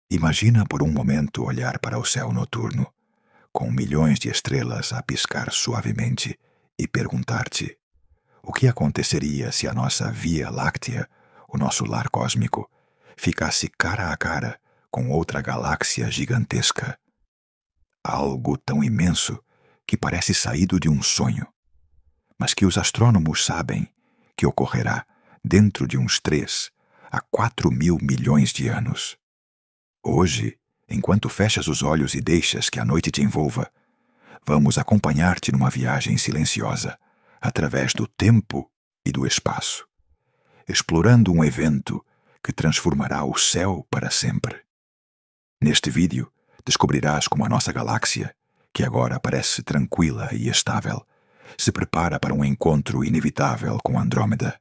Imagina por um momento olhar para o céu noturno, com milhões de estrelas a piscar suavemente, e perguntar-te: o que aconteceria se a nossa Via Láctea, o nosso lar cósmico, ficasse cara a cara com outra galáxia gigantesca? Algo tão imenso que parece saído de um sonho, mas que os astrônomos sabem que ocorrerá dentro de uns 3 a 4 mil milhões de anos. Hoje, enquanto fechas os olhos e deixas que a noite te envolva, vamos acompanhar-te numa viagem silenciosa, através do tempo e do espaço, explorando um evento que transformará o céu para sempre. Neste vídeo, descobrirás como a nossa galáxia, que agora parece tranquila e estável, se prepara para um encontro inevitável com Andrômeda,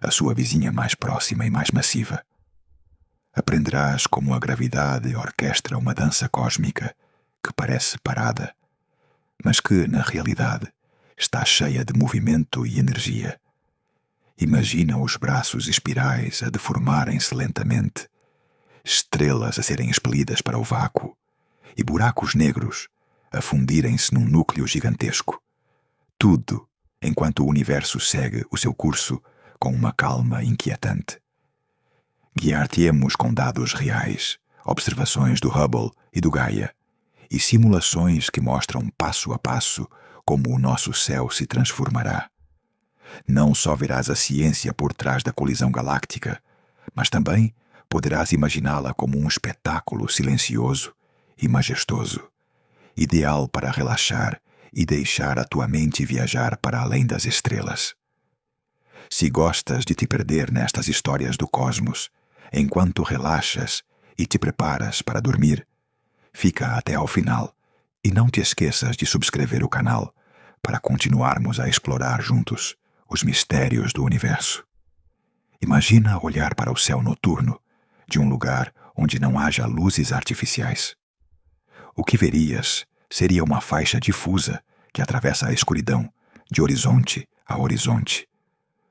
a sua vizinha mais próxima e mais massiva. Aprenderás como a gravidade orquestra uma dança cósmica que parece parada, mas que, na realidade, está cheia de movimento e energia. Imagina os braços espirais a deformarem-se lentamente, estrelas a serem expelidas para o vácuo e buracos negros a fundirem-se num núcleo gigantesco. Tudo enquanto o universo segue o seu curso com uma calma inquietante. Guiar-te-emos com dados reais, observações do Hubble e do Gaia, e simulações que mostram passo a passo como o nosso céu se transformará. Não só verás a ciência por trás da colisão galáctica, mas também poderás imaginá-la como um espetáculo silencioso e majestoso, ideal para relaxar e deixar a tua mente viajar para além das estrelas. Se gostas de te perder nestas histórias do cosmos, enquanto relaxas e te preparas para dormir, fica até ao final e não te esqueças de subscrever o canal para continuarmos a explorar juntos os mistérios do universo. Imagina olhar para o céu noturno de um lugar onde não haja luzes artificiais. O que verias seria uma faixa difusa que atravessa a escuridão de horizonte a horizonte.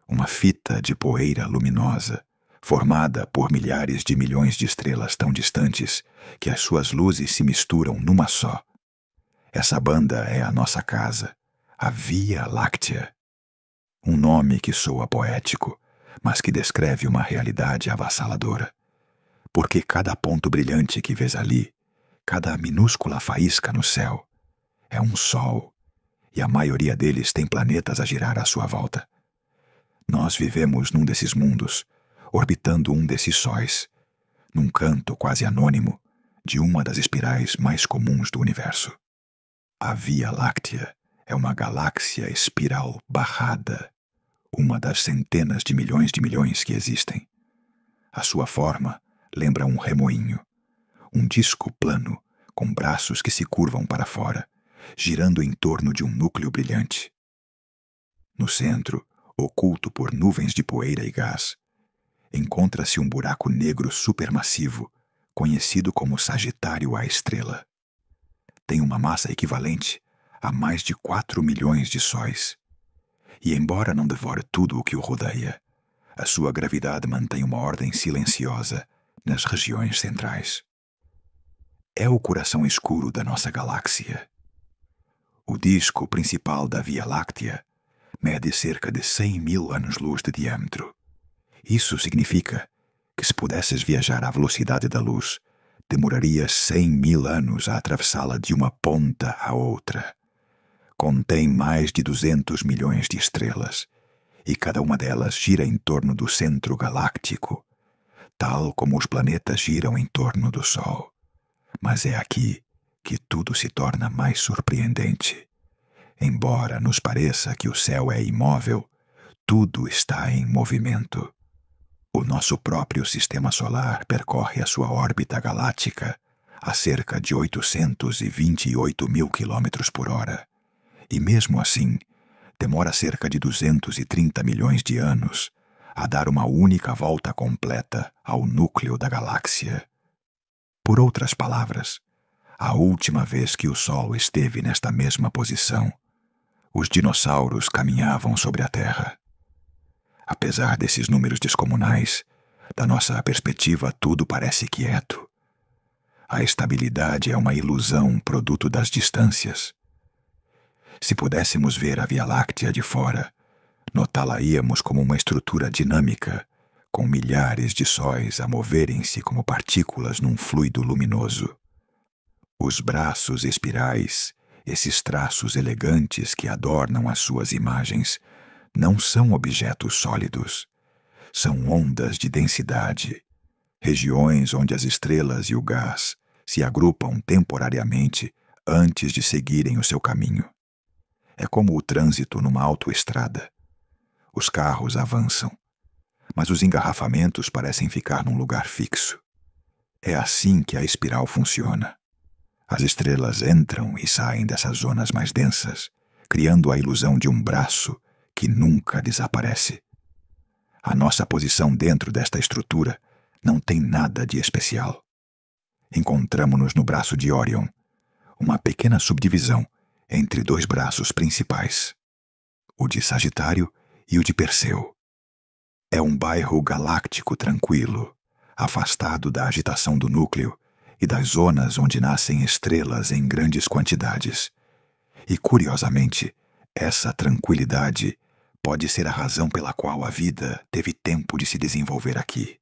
Uma fita de poeira luminosa, formada por milhares de milhões de estrelas tão distantes que as suas luzes se misturam numa só. Essa banda é a nossa casa, a Via Láctea. Um nome que soa poético, mas que descreve uma realidade avassaladora. Porque cada ponto brilhante que vês ali, cada minúscula faísca no céu, é um sol, e a maioria deles tem planetas a girar à sua volta. Nós vivemos num desses mundos, orbitando um desses sóis, num canto quase anônimo de uma das espirais mais comuns do universo. A Via Láctea é uma galáxia espiral barrada, uma das centenas de milhões que existem. A sua forma lembra um remoinho, um disco plano com braços que se curvam para fora, girando em torno de um núcleo brilhante. No centro, oculto por nuvens de poeira e gás, encontra-se um buraco negro supermassivo, conhecido como Sagitário A Estrela. Tem uma massa equivalente a mais de 4 milhões de sóis. E embora não devore tudo o que o rodeia, a sua gravidade mantém uma ordem silenciosa nas regiões centrais. É o coração escuro da nossa galáxia. O disco principal da Via Láctea mede cerca de 100 mil anos-luz de diâmetro. Isso significa que se pudesses viajar à velocidade da luz, demoraria 100 mil anos a atravessá-la de uma ponta à outra. Contém mais de 200 milhões de estrelas, e cada uma delas gira em torno do centro galáctico, tal como os planetas giram em torno do Sol. Mas é aqui que tudo se torna mais surpreendente. Embora nos pareça que o céu é imóvel, tudo está em movimento. O nosso próprio sistema solar percorre a sua órbita galáctica a cerca de 828 mil quilômetros por hora. E mesmo assim, demora cerca de 230 milhões de anos a dar uma única volta completa ao núcleo da galáxia. Por outras palavras, a última vez que o Sol esteve nesta mesma posição, os dinossauros caminhavam sobre a Terra. Apesar desses números descomunais, da nossa perspectiva tudo parece quieto. A estabilidade é uma ilusão produto das distâncias. Se pudéssemos ver a Via Láctea de fora, notá-la-íamos como uma estrutura dinâmica, com milhares de sóis a moverem-se como partículas num fluido luminoso. Os braços espirais, esses traços elegantes que adornam as suas imagens, não são objetos sólidos. São ondas de densidade, regiões onde as estrelas e o gás se agrupam temporariamente antes de seguirem o seu caminho. É como o trânsito numa autoestrada. Os carros avançam, mas os engarrafamentos parecem ficar num lugar fixo. É assim que a espiral funciona. As estrelas entram e saem dessas zonas mais densas, criando a ilusão de um braço que nunca desaparece. A nossa posição dentro desta estrutura não tem nada de especial. Encontramo-nos no braço de Órion, uma pequena subdivisão entre dois braços principais, o de Sagitário e o de Perseu. É um bairro galáctico tranquilo, afastado da agitação do núcleo e das zonas onde nascem estrelas em grandes quantidades. E, curiosamente, essa tranquilidade pode ser a razão pela qual a vida teve tempo de se desenvolver aqui.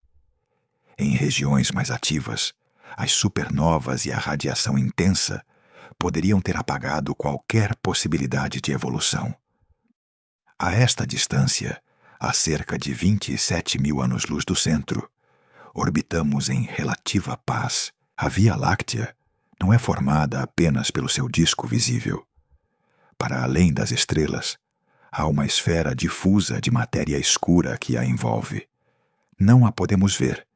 Em regiões mais ativas, as supernovas e a radiação intensa poderiam ter apagado qualquer possibilidade de evolução. A esta distância, a cerca de 27 mil anos-luz do centro, orbitamos em relativa paz. A Via Láctea não é formada apenas pelo seu disco visível. Para além das estrelas, há uma esfera difusa de matéria escura que a envolve. Não a podemos ver,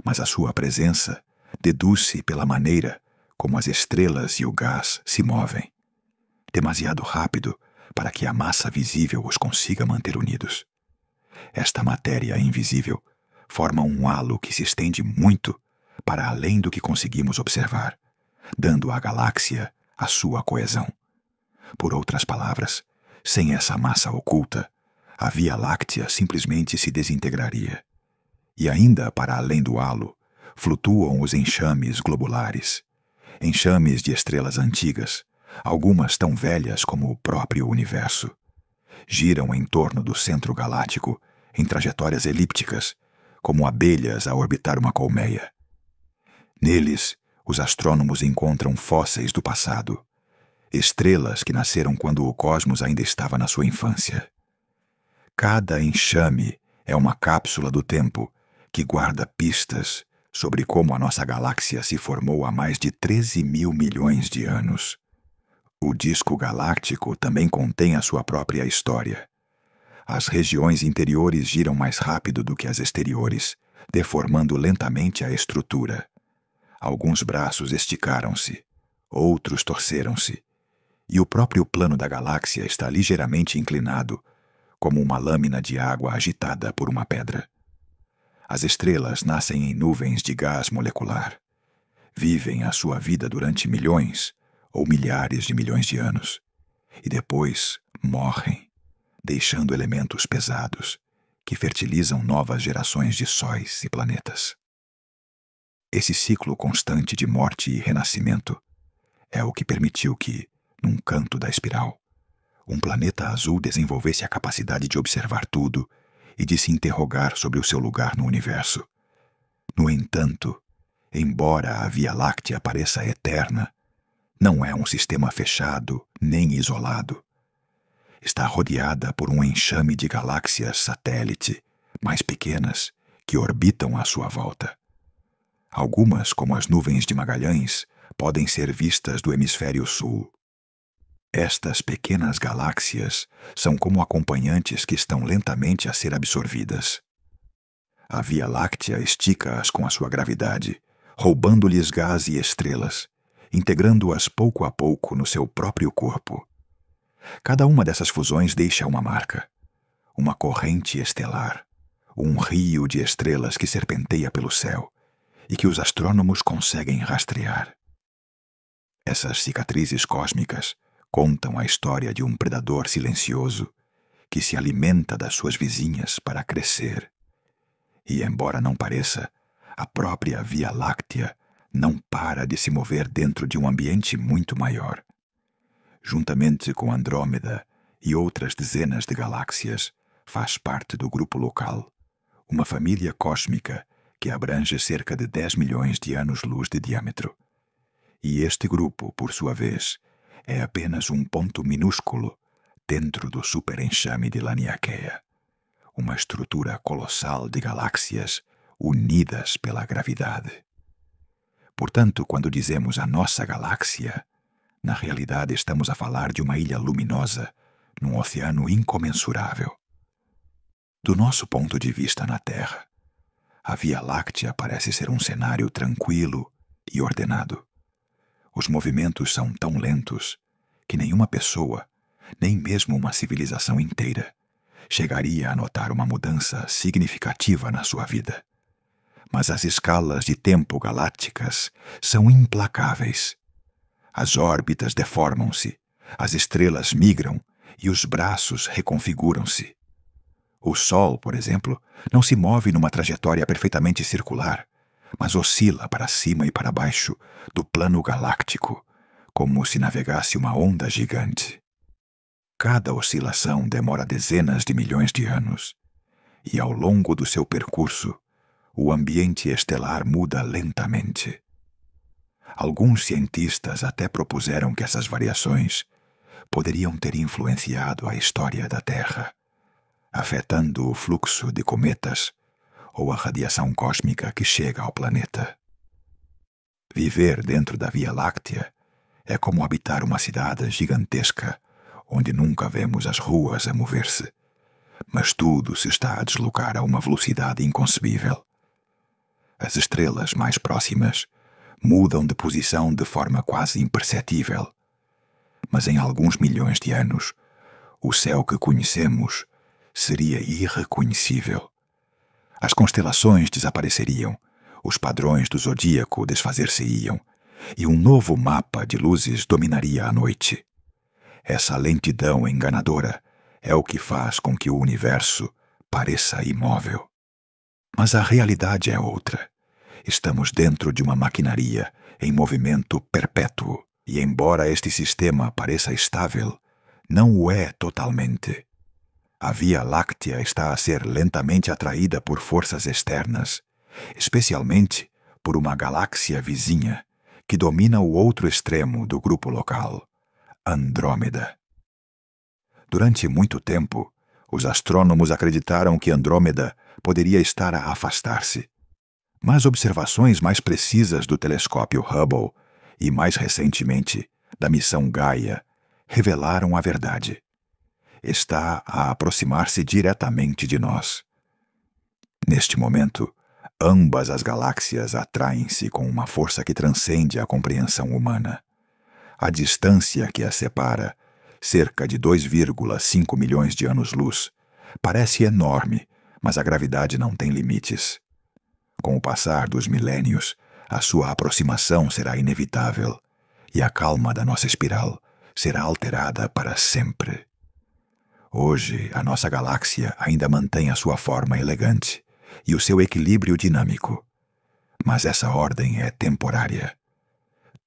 mas a sua presença deduz-se pela maneira como as estrelas e o gás se movem, demasiado rápido para que a massa visível os consiga manter unidos. Esta matéria invisível forma um halo que se estende muito para além do que conseguimos observar, dando à galáxia a sua coesão. Por outras palavras, sem essa massa oculta, a Via Láctea simplesmente se desintegraria. E ainda para além do halo, flutuam os enxames globulares, enxames de estrelas antigas, algumas tão velhas como o próprio universo. Giram em torno do centro galáctico em trajetórias elípticas, como abelhas a orbitar uma colmeia. Neles, os astrônomos encontram fósseis do passado, estrelas que nasceram quando o cosmos ainda estava na sua infância. Cada enxame é uma cápsula do tempo que guarda pistas sobre como a nossa galáxia se formou há mais de 13 mil milhões de anos. O disco galáctico também contém a sua própria história. As regiões interiores giram mais rápido do que as exteriores, deformando lentamente a estrutura. Alguns braços esticaram-se, outros torceram-se, e o próprio plano da galáxia está ligeiramente inclinado, como uma lâmina de água agitada por uma pedra. As estrelas nascem em nuvens de gás molecular. Vivem a sua vida durante milhões ou milhares de milhões de anos, e depois morrem, deixando elementos pesados que fertilizam novas gerações de sóis e planetas. Esse ciclo constante de morte e renascimento é o que permitiu que, num canto da espiral, um planeta azul desenvolvesse a capacidade de observar tudo e de se interrogar sobre o seu lugar no universo. No entanto, embora a Via Láctea pareça eterna, não é um sistema fechado nem isolado. Está rodeada por um enxame de galáxias satélite, mais pequenas, que orbitam à sua volta. Algumas, como as nuvens de Magalhães, podem ser vistas do hemisfério sul. Estas pequenas galáxias são como acompanhantes que estão lentamente a ser absorvidas. A Via Láctea estica-as com a sua gravidade, roubando-lhes gás e estrelas, integrando-as pouco a pouco no seu próprio corpo. Cada uma dessas fusões deixa uma marca, uma corrente estelar, um rio de estrelas que serpenteia pelo céu e que os astrônomos conseguem rastrear. Essas cicatrizes cósmicas contam a história de um predador silencioso que se alimenta das suas vizinhas para crescer. E, embora não pareça, a própria Via Láctea não para de se mover dentro de um ambiente muito maior. Juntamente com Andrômeda e outras dezenas de galáxias, faz parte do grupo local, uma família cósmica que abrange cerca de 10 milhões de anos-luz de diâmetro. E este grupo, por sua vez, é apenas um ponto minúsculo dentro do superenxame de Laniakea, uma estrutura colossal de galáxias unidas pela gravidade. Portanto, quando dizemos a nossa galáxia, na realidade estamos a falar de uma ilha luminosa num oceano incomensurável. Do nosso ponto de vista na Terra, a Via Láctea parece ser um cenário tranquilo e ordenado. Os movimentos são tão lentos que nenhuma pessoa, nem mesmo uma civilização inteira, chegaria a notar uma mudança significativa na sua vida. Mas as escalas de tempo galácticas são implacáveis. As órbitas deformam-se, as estrelas migram e os braços reconfiguram-se. O Sol, por exemplo, não se move numa trajetória perfeitamente circular, mas oscila para cima e para baixo do plano galáctico, como se navegasse uma onda gigante. Cada oscilação demora dezenas de milhões de anos, e ao longo do seu percurso, o ambiente estelar muda lentamente. Alguns cientistas até propuseram que essas variações poderiam ter influenciado a história da Terra, afetando o fluxo de cometas ou a radiação cósmica que chega ao planeta. Viver dentro da Via Láctea é como habitar uma cidade gigantesca onde nunca vemos as ruas a mover-se, mas tudo se está a deslocar a uma velocidade inconcebível. As estrelas mais próximas mudam de posição de forma quase imperceptível, mas em alguns milhões de anos, o céu que conhecemos seria irreconhecível. As constelações desapareceriam, os padrões do zodíaco desfazer-se-iam, e um novo mapa de luzes dominaria a noite. Essa lentidão enganadora é o que faz com que o universo pareça imóvel. Mas a realidade é outra. Estamos dentro de uma maquinaria em movimento perpétuo, e embora este sistema pareça estável, não o é totalmente. A Via Láctea está a ser lentamente atraída por forças externas, especialmente por uma galáxia vizinha que domina o outro extremo do grupo local, Andrômeda. Durante muito tempo, os astrônomos acreditaram que Andrômeda poderia estar a afastar-se. Mas observações mais precisas do telescópio Hubble e, mais recentemente, da missão Gaia, revelaram a verdade. Está a aproximar-se diretamente de nós. Neste momento, ambas as galáxias atraem-se com uma força que transcende a compreensão humana. A distância que as separa, cerca de 2,5 milhões de anos-luz, parece enorme, mas a gravidade não tem limites. Com o passar dos milênios, a sua aproximação será inevitável, e a calma da nossa espiral será alterada para sempre. Hoje, a nossa galáxia ainda mantém a sua forma elegante e o seu equilíbrio dinâmico. Mas essa ordem é temporária.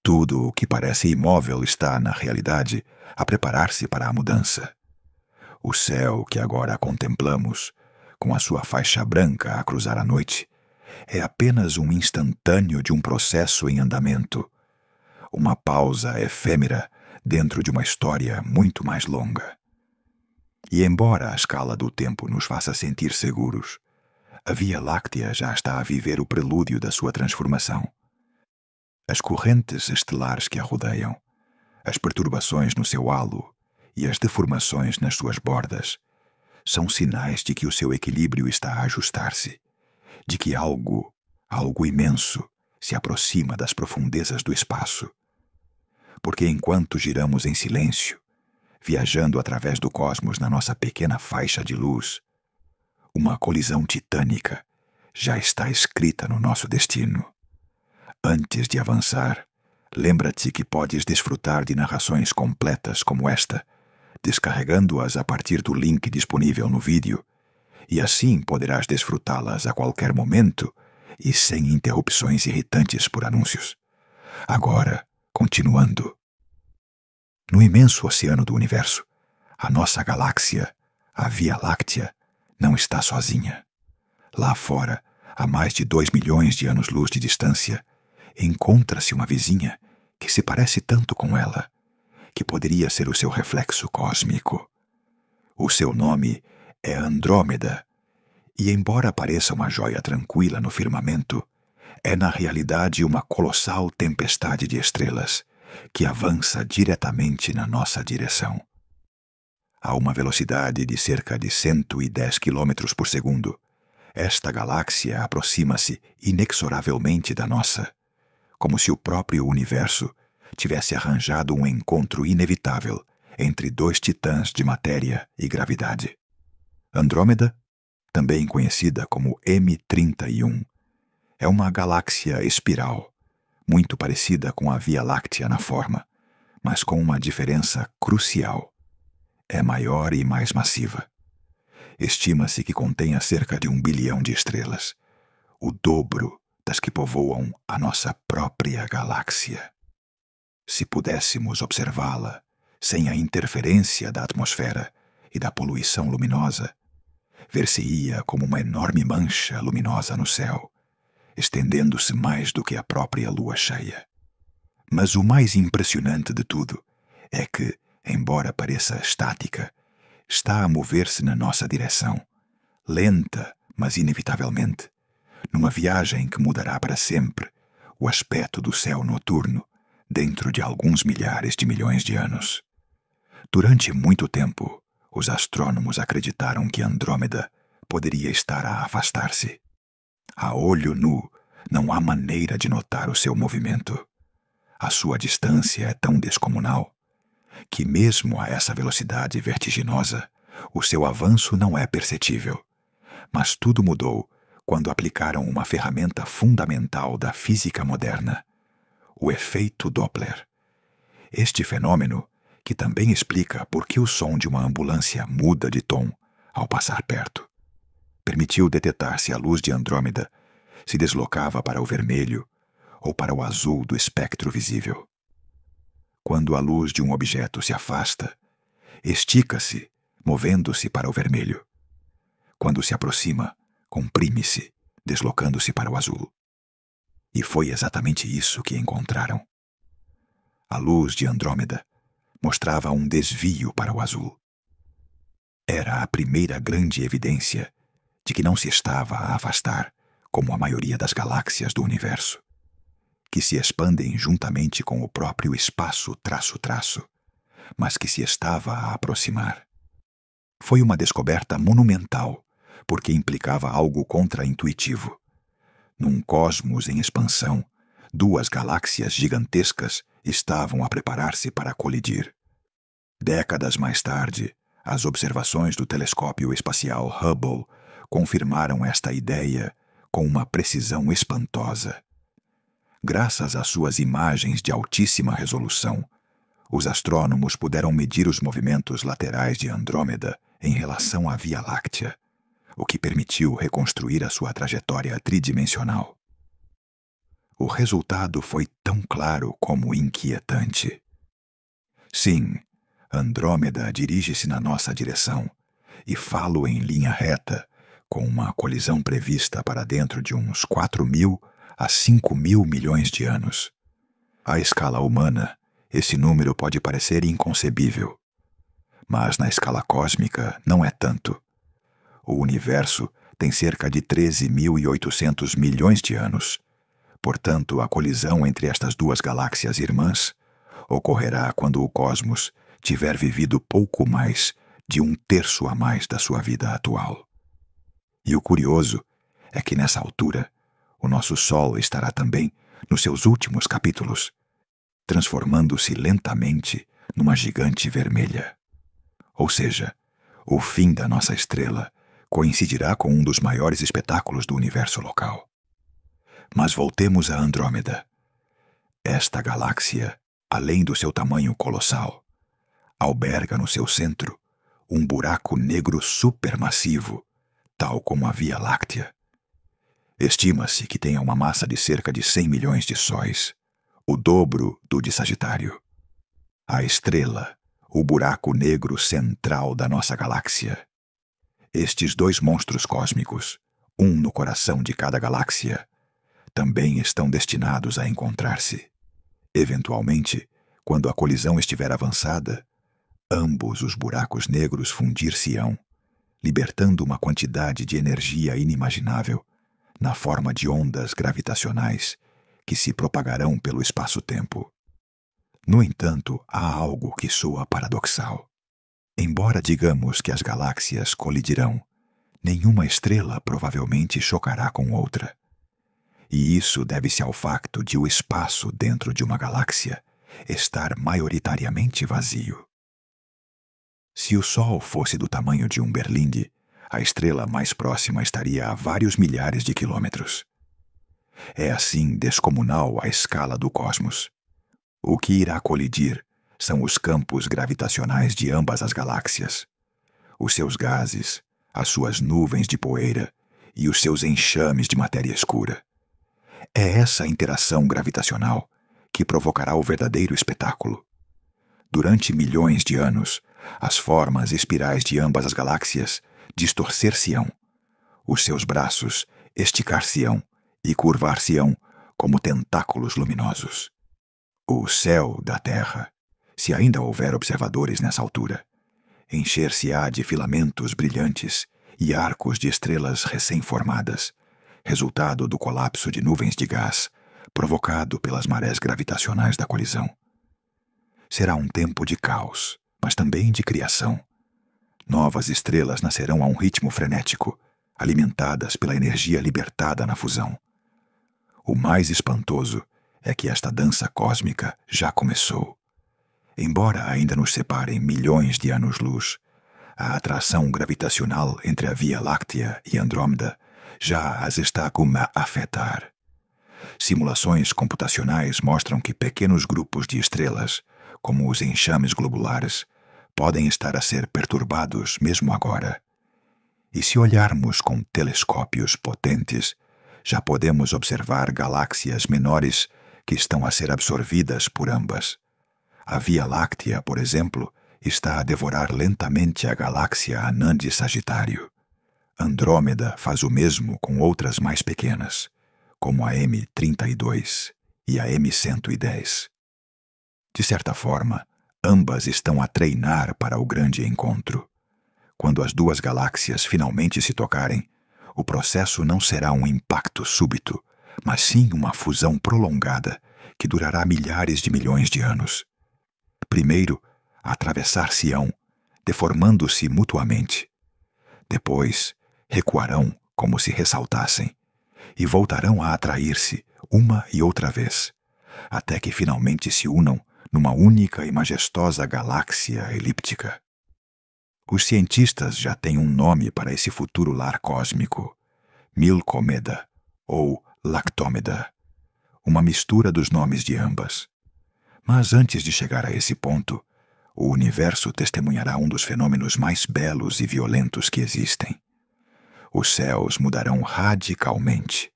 Tudo o que parece imóvel está, na realidade, a preparar-se para a mudança. O céu que agora contemplamos, com a sua faixa branca a cruzar a noite, é apenas um instantâneo de um processo em andamento, uma pausa efêmera dentro de uma história muito mais longa. E embora a escala do tempo nos faça sentir seguros, a Via Láctea já está a viver o prelúdio da sua transformação. As correntes estelares que a rodeiam, as perturbações no seu halo e as deformações nas suas bordas são sinais de que o seu equilíbrio está a ajustar-se, de que algo imenso se aproxima das profundezas do espaço. Porque enquanto giramos em silêncio, viajando através do cosmos na nossa pequena faixa de luz, uma colisão titânica já está escrita no nosso destino. Antes de avançar, lembra-te que podes desfrutar de narrações completas como esta, descarregando-as a partir do link disponível no vídeo, e assim poderás desfrutá-las a qualquer momento, e sem interrupções irritantes por anúncios. Agora, continuando. No imenso oceano do universo, a nossa galáxia, a Via Láctea, não está sozinha. Lá fora, a mais de 2 milhões de anos-luz de distância, encontra-se uma vizinha que se parece tanto com ela, que poderia ser o seu reflexo cósmico. O seu nome é Andrômeda, e embora pareça uma joia tranquila no firmamento, é na realidade uma colossal tempestade de estrelas que avança diretamente na nossa direção. A uma velocidade de cerca de 110 km por segundo, esta galáxia aproxima-se inexoravelmente da nossa, como se o próprio universo tivesse arranjado um encontro inevitável entre dois titãs de matéria e gravidade. Andrômeda, também conhecida como M31, é uma galáxia espiral, muito parecida com a Via Láctea na forma, mas com uma diferença crucial. É maior e mais massiva. Estima-se que contenha cerca de 1 bilhão de estrelas, o dobro das que povoam a nossa própria galáxia. Se pudéssemos observá-la sem a interferência da atmosfera e da poluição luminosa, ver-se-ia como uma enorme mancha luminosa no céu, estendendo-se mais do que a própria lua cheia. Mas o mais impressionante de tudo é que, embora pareça estática, está a mover-se na nossa direção, lenta, mas inevitavelmente, numa viagem que mudará para sempre o aspecto do céu noturno dentro de alguns milhares de milhões de anos. Durante muito tempo, os astrônomos acreditaram que Andrômeda poderia estar a afastar-se. A olho nu, não há maneira de notar o seu movimento. A sua distância é tão descomunal que, mesmo a essa velocidade vertiginosa, o seu avanço não é perceptível. Mas tudo mudou quando aplicaram uma ferramenta fundamental da física moderna, o efeito Doppler. Este fenômeno, que também explica por que o som de uma ambulância muda de tom ao passar perto, permitiu detectar se a luz de Andrômeda se deslocava para o vermelho ou para o azul do espectro visível. Quando a luz de um objeto se afasta, estica-se, movendo-se para o vermelho. Quando se aproxima, comprime-se, deslocando-se para o azul. E foi exatamente isso que encontraram. A luz de Andrômeda mostrava um desvio para o azul. Era a primeira grande evidência de que não se estava a afastar como a maioria das galáxias do universo, que se expandem juntamente com o próprio espaço traço-traço, mas que se estava a aproximar. Foi uma descoberta monumental, porque implicava algo contra-intuitivo. Num cosmos em expansão, duas galáxias gigantescas estavam a preparar-se para colidir. Décadas mais tarde, as observações do telescópio espacial Hubble confirmaram esta ideia com uma precisão espantosa. Graças às suas imagens de altíssima resolução, os astrônomos puderam medir os movimentos laterais de Andrômeda em relação à Via Láctea, o que permitiu reconstruir a sua trajetória tridimensional. O resultado foi tão claro como inquietante. Sim, Andrômeda dirige-se na nossa direção, e falo em linha reta, com uma colisão prevista para dentro de uns 4.000 a 5.000 milhões de anos. À escala humana, esse número pode parecer inconcebível. Mas na escala cósmica não é tanto. O universo tem cerca de 13.800 milhões de anos. Portanto, a colisão entre estas duas galáxias irmãs ocorrerá quando o cosmos tiver vivido pouco mais de 1/3 a mais da sua vida atual. E o curioso é que nessa altura, o nosso Sol estará também nos seus últimos capítulos, transformando-se lentamente numa gigante vermelha. Ou seja, o fim da nossa estrela coincidirá com um dos maiores espetáculos do universo local. Mas voltemos a Andrômeda. Esta galáxia, além do seu tamanho colossal, alberga no seu centro um buraco negro supermassivo, tal como a Via Láctea. Estima-se que tenha uma massa de cerca de 100 milhões de sóis, o dobro do de Sagitário. A estrela, o buraco negro central da nossa galáxia. Estes dois monstros cósmicos, um no coração de cada galáxia, também estão destinados a encontrar-se. Eventualmente, quando a colisão estiver avançada, ambos os buracos negros fundir-se-ão, libertando uma quantidade de energia inimaginável, na forma de ondas gravitacionais que se propagarão pelo espaço-tempo. No entanto, há algo que soa paradoxal. Embora digamos que as galáxias colidirão, nenhuma estrela provavelmente chocará com outra. E isso deve-se ao facto de o espaço dentro de uma galáxia estar maioritariamente vazio. Se o Sol fosse do tamanho de um berlinde, a estrela mais próxima estaria a vários milhares de quilômetros. É assim descomunal a escala do cosmos. O que irá colidir são os campos gravitacionais de ambas as galáxias, os seus gases, as suas nuvens de poeira e os seus enxames de matéria escura. É essa interação gravitacional que provocará o verdadeiro espetáculo. Durante milhões de anos, as formas espirais de ambas as galáxias distorcer-se-ão, os seus braços esticar-se-ão e curvar-se-ão como tentáculos luminosos. O céu da Terra, se ainda houver observadores nessa altura, encher-se-á de filamentos brilhantes e arcos de estrelas recém-formadas, resultado do colapso de nuvens de gás provocado pelas marés gravitacionais da colisão. Será um tempo de caos, mas também de criação. Novas estrelas nascerão a um ritmo frenético, alimentadas pela energia libertada na fusão. O mais espantoso é que esta dança cósmica já começou. Embora ainda nos separem milhões de anos-luz, a atração gravitacional entre a Via Láctea e Andrômeda já as está a afetar. Simulações computacionais mostram que pequenos grupos de estrelas, como os enxames globulares, podem estar a ser perturbados mesmo agora. E se olharmos com telescópios potentes, já podemos observar galáxias menores que estão a ser absorvidas por ambas. A Via Láctea, por exemplo, está a devorar lentamente a galáxia anã de Sagitário. Andrômeda faz o mesmo com outras mais pequenas, como a M32 e a M110. De certa forma, ambas estão a treinar para o grande encontro. Quando as duas galáxias finalmente se tocarem, o processo não será um impacto súbito, mas sim uma fusão prolongada que durará milhares de milhões de anos. Primeiro, atravessar-se-ão, deformando-se mutuamente. Depois, recuarão como se ressaltassem, e voltarão a atrair-se uma e outra vez, até que finalmente se unam numa única e majestosa galáxia elíptica. Os cientistas já têm um nome para esse futuro lar cósmico: Milcomeda ou Lactômeda, uma mistura dos nomes de ambas. Mas antes de chegar a esse ponto, o universo testemunhará um dos fenômenos mais belos e violentos que existem. Os céus mudarão radicalmente.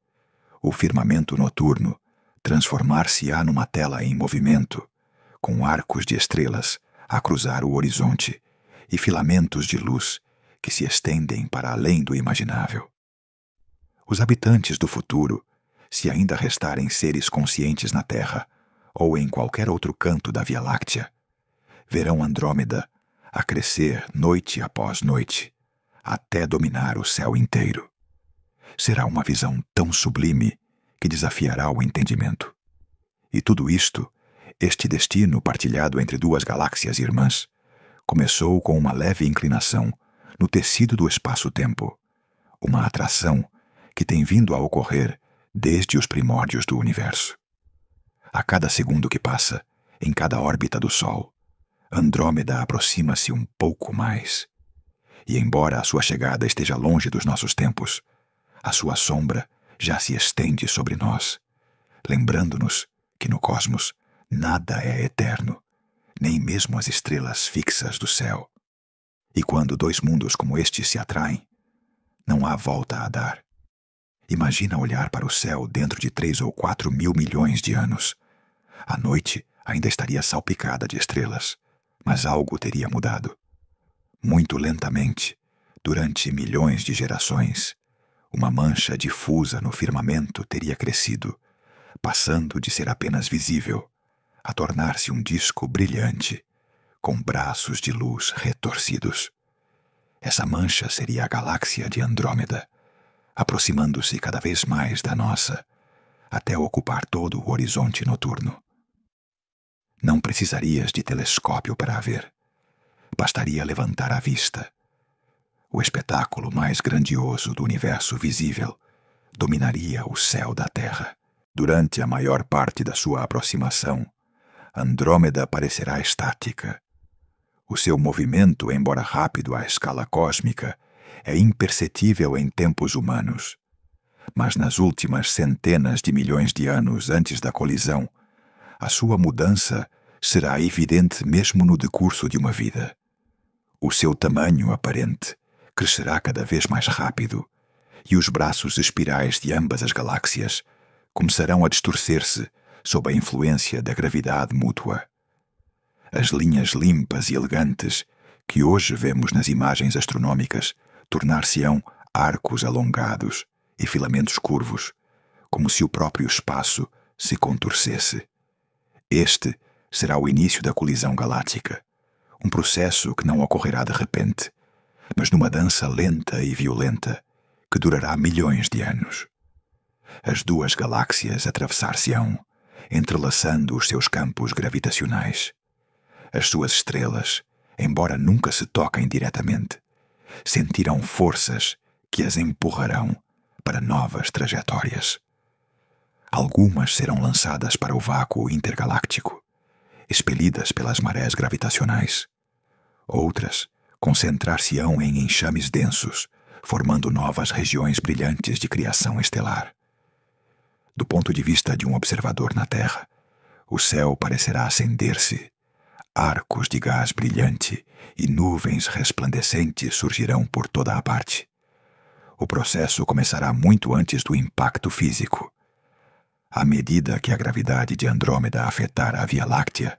O firmamento noturno transformar-se-á numa tela em movimento, com arcos de estrelas a cruzar o horizonte e filamentos de luz que se estendem para além do imaginável. Os habitantes do futuro, se ainda restarem seres conscientes na Terra ou em qualquer outro canto da Via Láctea, verão Andrômeda a crescer noite após noite, até dominar o céu inteiro. Será uma visão tão sublime que desafiará o entendimento. E tudo isto, este destino partilhado entre duas galáxias irmãs, começou com uma leve inclinação no tecido do espaço-tempo, uma atração que tem vindo a ocorrer desde os primórdios do universo. A cada segundo que passa, em cada órbita do Sol, Andrômeda aproxima-se um pouco mais. E embora a sua chegada esteja longe dos nossos tempos, a sua sombra já se estende sobre nós, lembrando-nos que no cosmos nada é eterno, nem mesmo as estrelas fixas do céu. E quando dois mundos como este se atraem, não há volta a dar. Imagina olhar para o céu dentro de 3 ou 4 mil milhões de anos. A noite ainda estaria salpicada de estrelas, mas algo teria mudado. Muito lentamente, durante milhões de gerações, uma mancha difusa no firmamento teria crescido, passando de ser apenas visível a tornar-se um disco brilhante, com braços de luz retorcidos. Essa mancha seria a galáxia de Andrômeda, aproximando-se cada vez mais da nossa, até ocupar todo o horizonte noturno. Não precisarias de telescópio para a ver. Bastaria levantar a vista. O espetáculo mais grandioso do universo visível dominaria o céu da Terra. Durante a maior parte da sua aproximação, Andrômeda parecerá estática. O seu movimento, embora rápido à escala cósmica, é imperceptível em tempos humanos. Mas nas últimas centenas de milhões de anos antes da colisão, a sua mudança será evidente mesmo no decurso de uma vida. O seu tamanho aparente crescerá cada vez mais rápido, e os braços espirais de ambas as galáxias começarão a distorcer-se sob a influência da gravidade mútua. As linhas limpas e elegantes que hoje vemos nas imagens astronômicas tornar-se-ão arcos alongados e filamentos curvos, como se o próprio espaço se contorcesse. Este será o início da colisão galáctica, um processo que não ocorrerá de repente, mas numa dança lenta e violenta que durará milhões de anos. As duas galáxias atravessar-se-ão, entrelaçando os seus campos gravitacionais. As suas estrelas, embora nunca se toquem diretamente, sentirão forças que as empurrarão para novas trajetórias. Algumas serão lançadas para o vácuo intergaláctico, expelidas pelas marés gravitacionais. Outras concentrar-se-ão em enxames densos, formando novas regiões brilhantes de criação estelar. Do ponto de vista de um observador na Terra, o céu parecerá acender-se. Arcos de gás brilhante e nuvens resplandecentes surgirão por toda a parte. O processo começará muito antes do impacto físico. À medida que a gravidade de Andrômeda afetar a Via Láctea,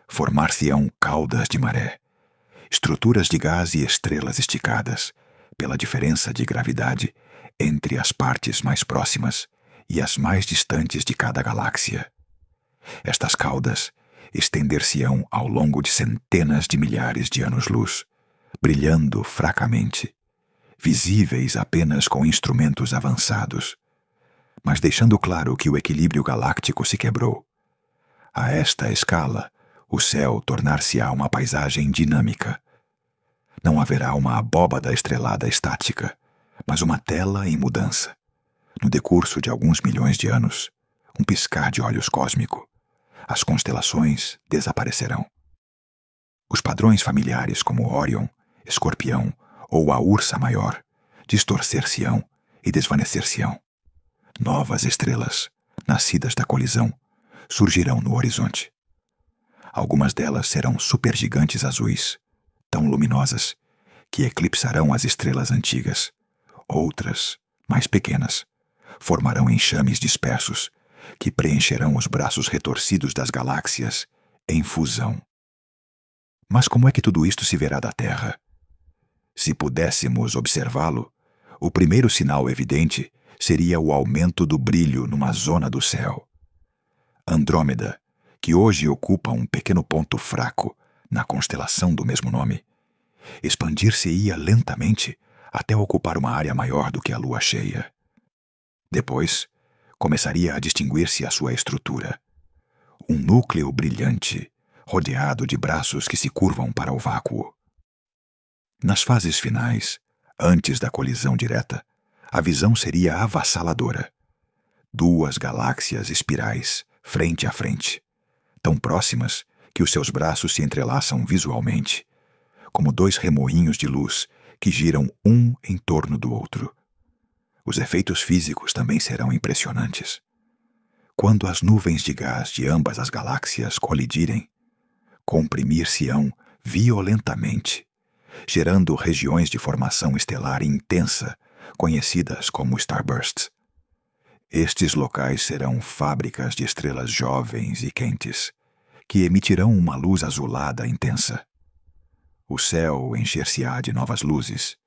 formar-se-ão caudas de maré, estruturas de gás e estrelas esticadas, pela diferença de gravidade entre as partes mais próximas e as mais distantes de cada galáxia. Estas caudas estender-se-ão ao longo de centenas de milhares de anos-luz, brilhando fracamente, visíveis apenas com instrumentos avançados, mas deixando claro que o equilíbrio galáctico se quebrou. A esta escala, o céu tornar-se-á uma paisagem dinâmica. Não haverá uma abóbada estrelada estática, mas uma tela em mudança. No decurso de alguns milhões de anos, um piscar de olhos cósmico, as constelações desaparecerão. Os padrões familiares como Órion, Escorpião ou a Ursa Maior distorcer-se-ão e desvanecer-se-ão. Novas estrelas, nascidas da colisão, surgirão no horizonte. Algumas delas serão supergigantes azuis, tão luminosas que eclipsarão as estrelas antigas. Outras, mais pequenas, formarão enxames dispersos que preencherão os braços retorcidos das galáxias em fusão. Mas como é que tudo isto se verá da Terra? Se pudéssemos observá-lo, o primeiro sinal evidente seria o aumento do brilho numa zona do céu. Andrômeda, que hoje ocupa um pequeno ponto fraco na constelação do mesmo nome, expandir-se-ia lentamente até ocupar uma área maior do que a lua cheia. Depois, começaria a distinguir-se a sua estrutura. Um núcleo brilhante, rodeado de braços que se curvam para o vácuo. Nas fases finais, antes da colisão direta, a visão seria avassaladora. Duas galáxias espirais, frente a frente, tão próximas que os seus braços se entrelaçam visualmente, como dois remoinhos de luz que giram um em torno do outro. Os efeitos físicos também serão impressionantes. Quando as nuvens de gás de ambas as galáxias colidirem, comprimir-se-ão violentamente, gerando regiões de formação estelar intensa, conhecidas como starbursts. Estes locais serão fábricas de estrelas jovens e quentes, que emitirão uma luz azulada intensa. O céu encher-se-á de novas luzes,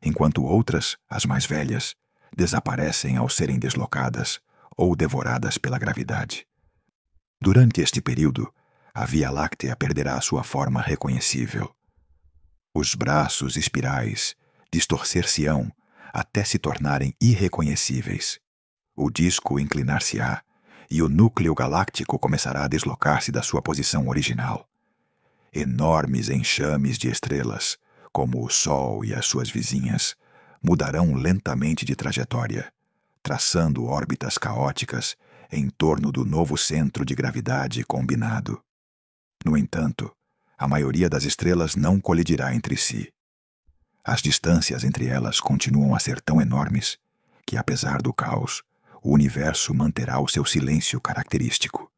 enquanto outras, as mais velhas, desaparecem ao serem deslocadas ou devoradas pela gravidade. Durante este período, a Via Láctea perderá sua forma reconhecível. Os braços espirais distorcer-se-ão até se tornarem irreconhecíveis. O disco inclinar-se-á e o núcleo galáctico começará a deslocar-se da sua posição original. Enormes enxames de estrelas, como o Sol e as suas vizinhas, mudarão lentamente de trajetória, traçando órbitas caóticas em torno do novo centro de gravidade combinado. No entanto, a maioria das estrelas não colidirá entre si. As distâncias entre elas continuam a ser tão enormes que, apesar do caos, o universo manterá o seu silêncio característico.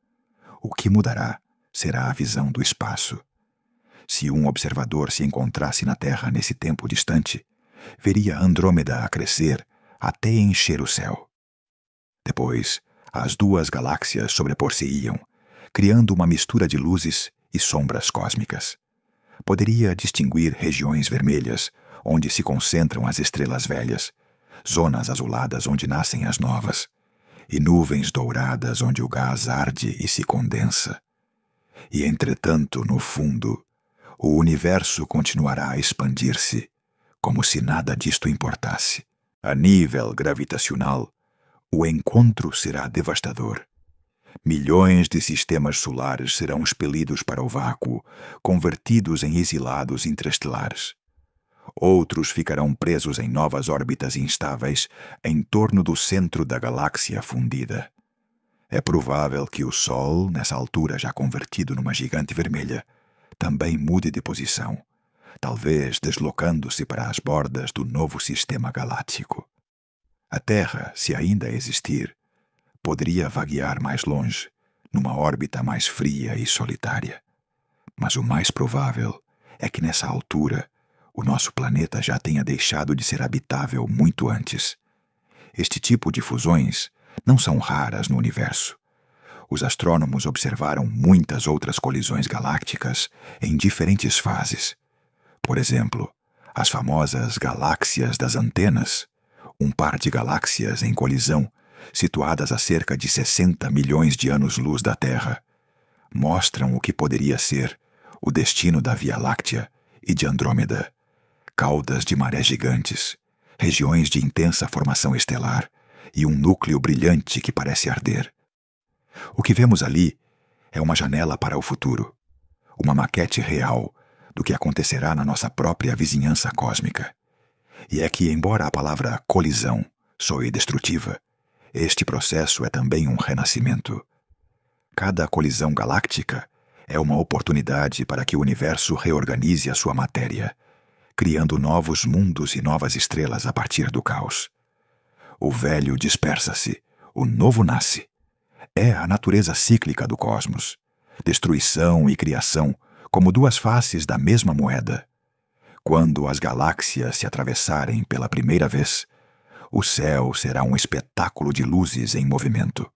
O que mudará será a visão do espaço. Se um observador se encontrasse na Terra nesse tempo distante, veria Andrômeda a crescer até encher o céu. Depois, as duas galáxias sobrepor-se-iam, criando uma mistura de luzes e sombras cósmicas. Poderia distinguir regiões vermelhas, onde se concentram as estrelas velhas, zonas azuladas onde nascem as novas, e nuvens douradas onde o gás arde e se condensa. E, entretanto, no fundo, o universo continuará a expandir-se, como se nada disto importasse. A nível gravitacional, o encontro será devastador. Milhões de sistemas solares serão expelidos para o vácuo, convertidos em exilados interestelares. Outros ficarão presos em novas órbitas instáveis em torno do centro da galáxia fundida. É provável que o Sol, nessa altura já convertido numa gigante vermelha, também mude de posição, talvez deslocando-se para as bordas do novo sistema galáctico. A Terra, se ainda existir, poderia vaguear mais longe, numa órbita mais fria e solitária. Mas o mais provável é que nessa altura o nosso planeta já tenha deixado de ser habitável muito antes. Este tipo de fusões não são raras no universo. Os astrônomos observaram muitas outras colisões galácticas em diferentes fases. Por exemplo, as famosas galáxias das antenas, um par de galáxias em colisão, situadas a cerca de 60 milhões de anos-luz da Terra, mostram o que poderia ser o destino da Via Láctea e de Andrômeda. Caudas de maré gigantes, regiões de intensa formação estelar e um núcleo brilhante que parece arder. O que vemos ali é uma janela para o futuro, uma maquete real do que acontecerá na nossa própria vizinhança cósmica. E é que, embora a palavra colisão soe destrutiva, este processo é também um renascimento. Cada colisão galáctica é uma oportunidade para que o universo reorganize a sua matéria, criando novos mundos e novas estrelas a partir do caos. O velho dispersa-se, o novo nasce. É a natureza cíclica do cosmos, destruição e criação como duas faces da mesma moeda. Quando as galáxias se atravessarem pela primeira vez, o céu será um espetáculo de luzes em movimento.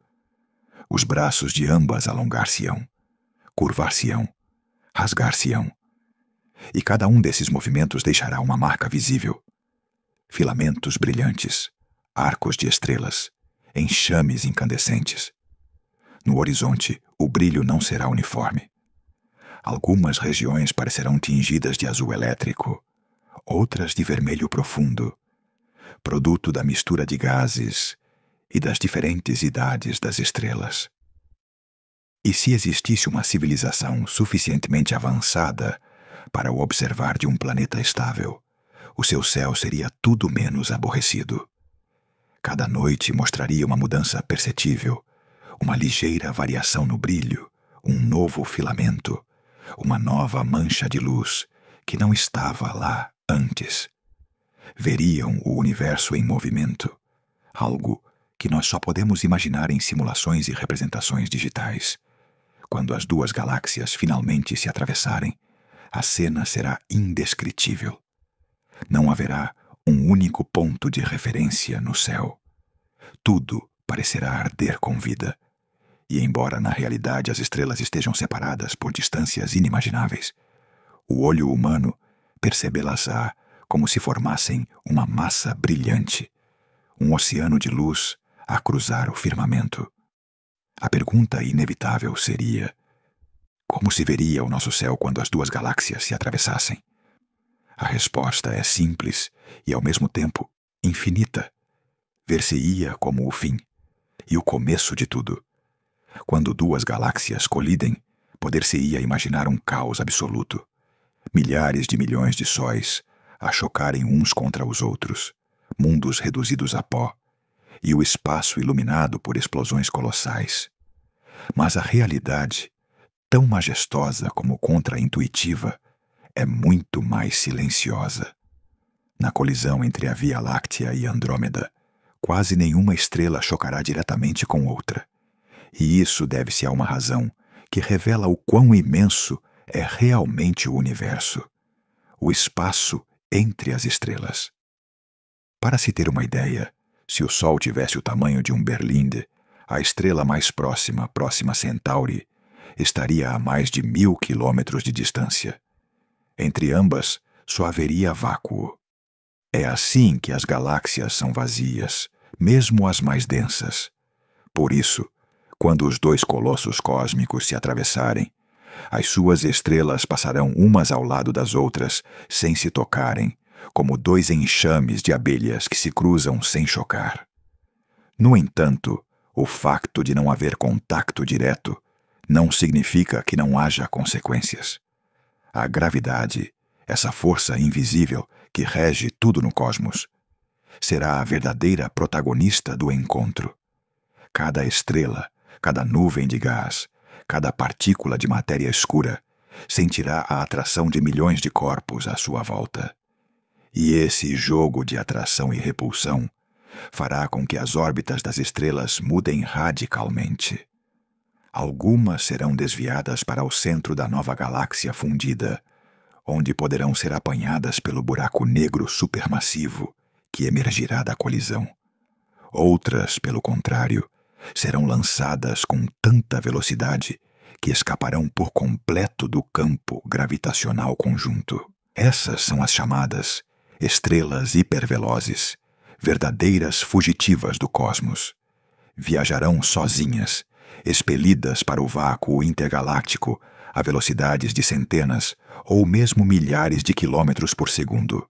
Os braços de ambas alongar-se-ão, curvar-se-ão, rasgar-se-ão. E cada um desses movimentos deixará uma marca visível. Filamentos brilhantes, arcos de estrelas, enxames incandescentes. No horizonte, o brilho não será uniforme. Algumas regiões parecerão tingidas de azul elétrico, outras de vermelho profundo, produto da mistura de gases e das diferentes idades das estrelas. E se existisse uma civilização suficientemente avançada para o observar de um planeta estável, o seu céu seria tudo menos aborrecido. Cada noite mostraria uma mudança perceptível, uma ligeira variação no brilho, um novo filamento, uma nova mancha de luz que não estava lá antes. Veriam o universo em movimento, algo que nós só podemos imaginar em simulações e representações digitais. Quando as duas galáxias finalmente se atravessarem, a cena será indescritível. Não haverá um único ponto de referência no céu. Tudo parecerá arder com vida. E embora na realidade as estrelas estejam separadas por distâncias inimagináveis, o olho humano percebê-las-á como se formassem uma massa brilhante, um oceano de luz a cruzar o firmamento. A pergunta inevitável seria: como se veria o nosso céu quando as duas galáxias se atravessassem? A resposta é simples e, ao mesmo tempo, infinita. Ver-se-ia como o fim e o começo de tudo. Quando duas galáxias colidem, poder-se-ia imaginar um caos absoluto. Milhares de milhões de sóis a chocarem uns contra os outros, mundos reduzidos a pó, e o espaço iluminado por explosões colossais. Mas a realidade, tão majestosa como contra-intuitiva, é muito mais silenciosa. Na colisão entre a Via Láctea e Andrômeda, quase nenhuma estrela chocará diretamente com outra. E isso deve-se a uma razão que revela o quão imenso é realmente o universo, o espaço entre as estrelas. Para se ter uma ideia, se o Sol tivesse o tamanho de um berlinde, a estrela mais próxima, Próxima Centauri, estaria a mais de 1000 quilômetros de distância. Entre ambas, só haveria vácuo. É assim que as galáxias são vazias, mesmo as mais densas. Por isso, quando os dois colossos cósmicos se atravessarem, as suas estrelas passarão umas ao lado das outras, sem se tocarem, como dois enxames de abelhas que se cruzam sem chocar. No entanto, o facto de não haver contato direto não significa que não haja consequências. A gravidade, essa força invisível que rege tudo no cosmos, será a verdadeira protagonista do encontro. Cada estrela, cada nuvem de gás, cada partícula de matéria escura sentirá a atração de milhões de corpos à sua volta. E esse jogo de atração e repulsão fará com que as órbitas das estrelas mudem radicalmente. Algumas serão desviadas para o centro da nova galáxia fundida, onde poderão ser apanhadas pelo buraco negro supermassivo que emergirá da colisão. Outras, pelo contrário, serão lançadas com tanta velocidade que escaparão por completo do campo gravitacional conjunto. Essas são as chamadas estrelas hipervelozes, verdadeiras fugitivas do cosmos. Viajarão sozinhas, expelidas para o vácuo intergaláctico a velocidades de centenas ou mesmo milhares de quilômetros por segundo.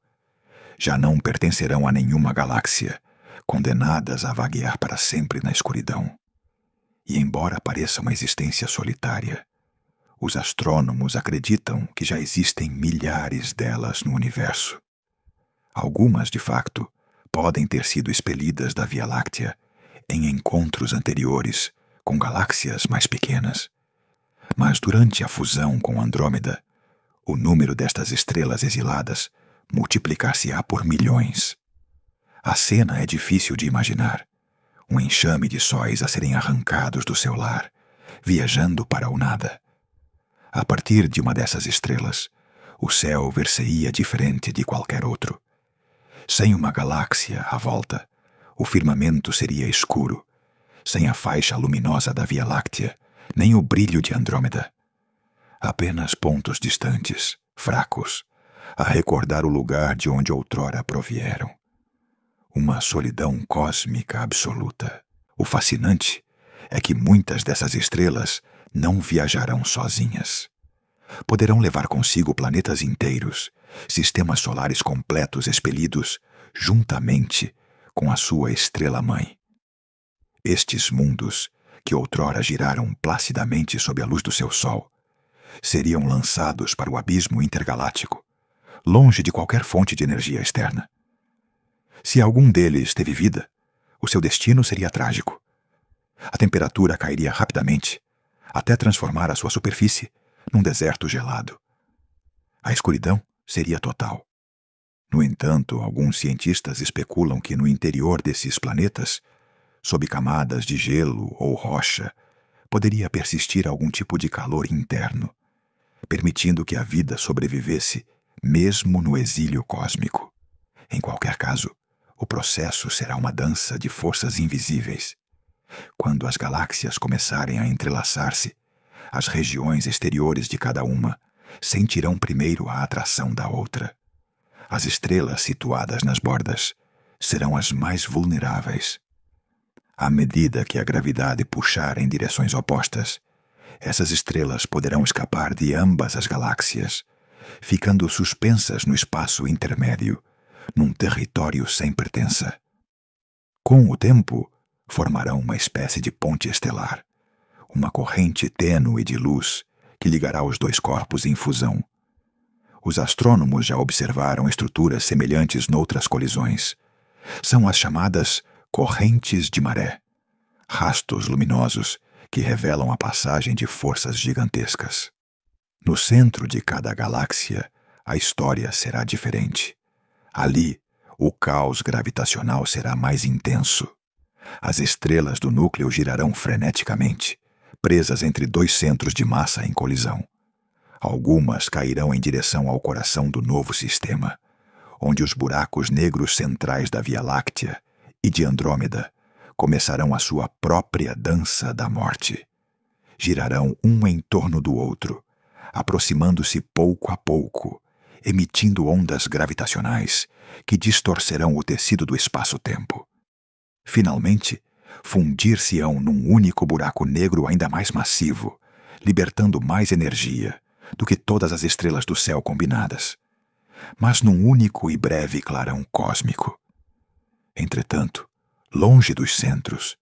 Já não pertencerão a nenhuma galáxia, condenadas a vaguear para sempre na escuridão. E embora pareça uma existência solitária, os astrônomos acreditam que já existem milhares delas no universo. Algumas, de facto, podem ter sido expelidas da Via Láctea em encontros anteriores com galáxias mais pequenas. Mas durante a fusão com Andrômeda, o número destas estrelas exiladas multiplicar-se-á por milhões. A cena é difícil de imaginar. Um enxame de sóis a serem arrancados do seu lar, viajando para o nada. A partir de uma dessas estrelas, o céu ver-se-ia diferente de qualquer outro. Sem uma galáxia à volta, o firmamento seria escuro, sem a faixa luminosa da Via Láctea, nem o brilho de Andrômeda. Apenas pontos distantes, fracos, a recordar o lugar de onde outrora provieram. Uma solidão cósmica absoluta. O fascinante é que muitas dessas estrelas não viajarão sozinhas. Poderão levar consigo planetas inteiros, sistemas solares completos expelidos juntamente com a sua estrela-mãe. Estes mundos, que outrora giraram placidamente sob a luz do seu Sol, seriam lançados para o abismo intergaláctico, longe de qualquer fonte de energia externa. Se algum deles teve vida, o seu destino seria trágico. A temperatura cairia rapidamente, até transformar a sua superfície num deserto gelado. A escuridão seria total. No entanto, alguns cientistas especulam que no interior desses planetas, sob camadas de gelo ou rocha, poderia persistir algum tipo de calor interno, permitindo que a vida sobrevivesse mesmo no exílio cósmico. Em qualquer caso, o processo será uma dança de forças invisíveis. Quando as galáxias começarem a entrelaçar-se, as regiões exteriores de cada uma sentirão primeiro a atração da outra. As estrelas situadas nas bordas serão as mais vulneráveis. À medida que a gravidade puxar em direções opostas, essas estrelas poderão escapar de ambas as galáxias, ficando suspensas no espaço intermédio, num território sem pertença. Com o tempo, formarão uma espécie de ponte estelar, uma corrente tênue de luz que ligará os dois corpos em fusão. Os astrônomos já observaram estruturas semelhantes noutras colisões. São as chamadas correntes de maré, rastros luminosos que revelam a passagem de forças gigantescas. No centro de cada galáxia, a história será diferente. Ali, o caos gravitacional será mais intenso. As estrelas do núcleo girarão freneticamente, presas entre dois centros de massa em colisão. Algumas cairão em direção ao coração do novo sistema, onde os buracos negros centrais da Via Láctea e de Andrômeda começarão a sua própria dança da morte. Girarão um em torno do outro, aproximando-se pouco a pouco, emitindo ondas gravitacionais que distorcerão o tecido do espaço-tempo. Finalmente, fundir-se-ão num único buraco negro ainda mais massivo, libertando mais energia do que todas as estrelas do céu combinadas, mas num único e breve clarão cósmico. Entretanto, longe dos centros,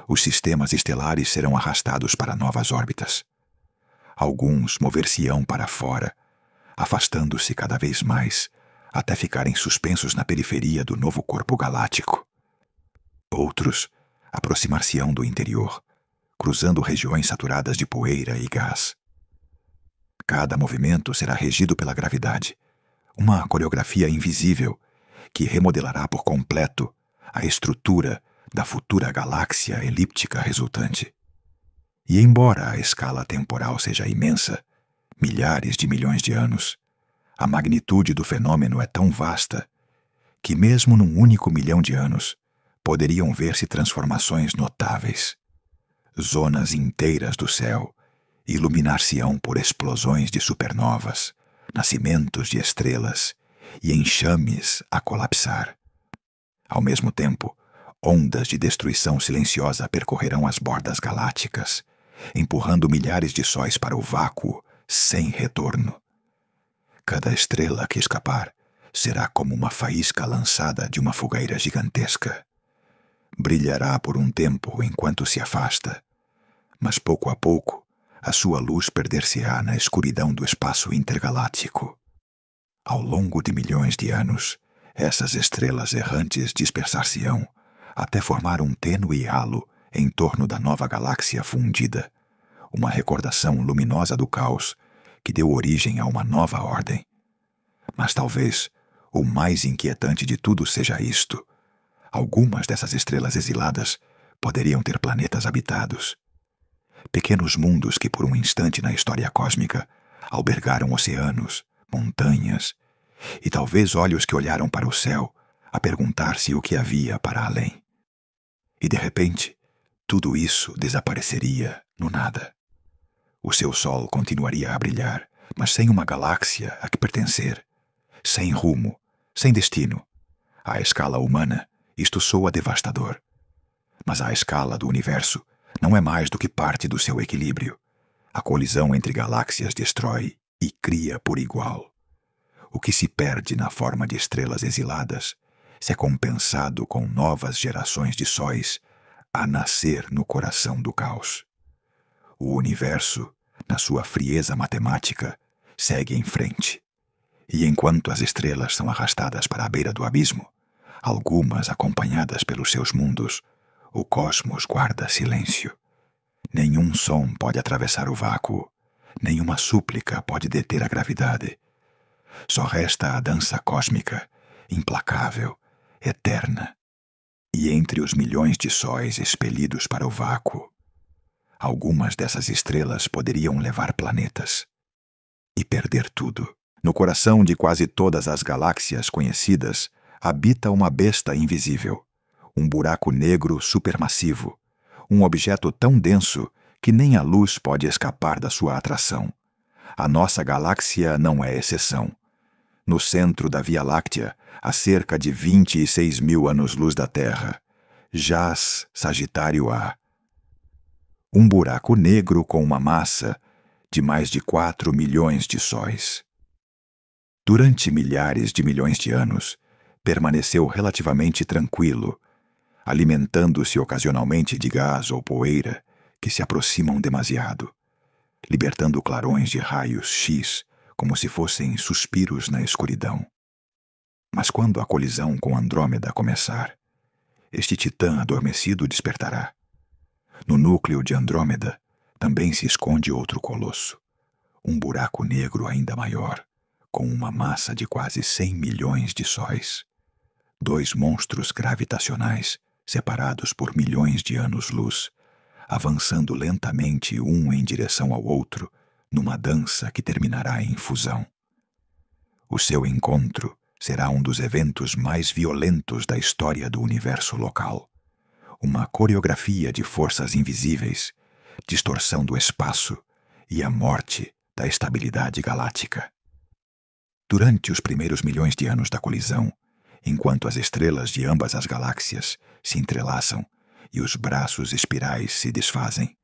os sistemas estelares serão arrastados para novas órbitas. Alguns mover-se-ão para fora, afastando-se cada vez mais, até ficarem suspensos na periferia do novo corpo galáctico. Outros aproximar-se-ão do interior, cruzando regiões saturadas de poeira e gás. Cada movimento será regido pela gravidade, uma coreografia invisível que remodelará por completo a estrutura da futura galáxia elíptica resultante. E embora a escala temporal seja imensa, milhares de milhões de anos, a magnitude do fenômeno é tão vasta que mesmo num único milhão de anos poderiam ver-se transformações notáveis. Zonas inteiras do céu iluminar-se-ão por explosões de supernovas, nascimentos de estrelas e enxames a colapsar. Ao mesmo tempo, ondas de destruição silenciosa percorrerão as bordas galácticas, empurrando milhares de sóis para o vácuo sem retorno. Cada estrela que escapar será como uma faísca lançada de uma fogueira gigantesca. Brilhará por um tempo enquanto se afasta, mas pouco a pouco a sua luz perder-se-á na escuridão do espaço intergaláctico. Ao longo de milhões de anos, essas estrelas errantes dispersar-se-ão até formar um tênue halo em torno da nova galáxia fundida, uma recordação luminosa do caos que deu origem a uma nova ordem. Mas talvez o mais inquietante de tudo seja isto: algumas dessas estrelas exiladas poderiam ter planetas habitados. Pequenos mundos que por um instante na história cósmica albergaram oceanos, montanhas e talvez olhos que olharam para o céu a perguntar-se o que havia para além. E de repente, tudo isso desapareceria no nada. O seu sol continuaria a brilhar, mas sem uma galáxia a que pertencer, sem rumo, sem destino. À escala humana, isto soa devastador. Mas à escala do universo, não é mais do que parte do seu equilíbrio. A colisão entre galáxias destrói e cria por igual. O que se perde na forma de estrelas exiladas se é compensado com novas gerações de sóis a nascer no coração do caos. O universo, na sua frieza matemática, segue em frente. E enquanto as estrelas são arrastadas para a beira do abismo, algumas acompanhadas pelos seus mundos, o cosmos guarda silêncio. Nenhum som pode atravessar o vácuo, nenhuma súplica pode deter a gravidade. Só resta a dança cósmica, implacável, eterna. E entre os milhões de sóis expelidos para o vácuo, algumas dessas estrelas poderiam levar planetas e perder tudo. No coração de quase todas as galáxias conhecidas habita uma besta invisível, um buraco negro supermassivo, um objeto tão denso que nem a luz pode escapar da sua atração. A nossa galáxia não é exceção. No centro da Via Láctea, a cerca de 26 mil anos-luz da Terra, jaz Sagitário A. Um buraco negro com uma massa de mais de 4 milhões de sóis. Durante milhares de milhões de anos, permaneceu relativamente tranquilo, alimentando-se ocasionalmente de gás ou poeira que se aproximam demasiado, libertando clarões de raios X como se fossem suspiros na escuridão. Mas quando a colisão com Andrômeda começar, este titã adormecido despertará. No núcleo de Andrômeda também se esconde outro colosso, um buraco negro ainda maior, com uma massa de quase 100 milhões de sóis. Dois monstros gravitacionais separados por milhões de anos-luz, avançando lentamente um em direção ao outro, numa dança que terminará em fusão. O seu encontro será um dos eventos mais violentos da história do universo local. Uma coreografia de forças invisíveis, distorção do espaço e a morte da estabilidade galáctica. Durante os primeiros milhões de anos da colisão, enquanto as estrelas de ambas as galáxias se entrelaçam e os braços espirais se desfazem,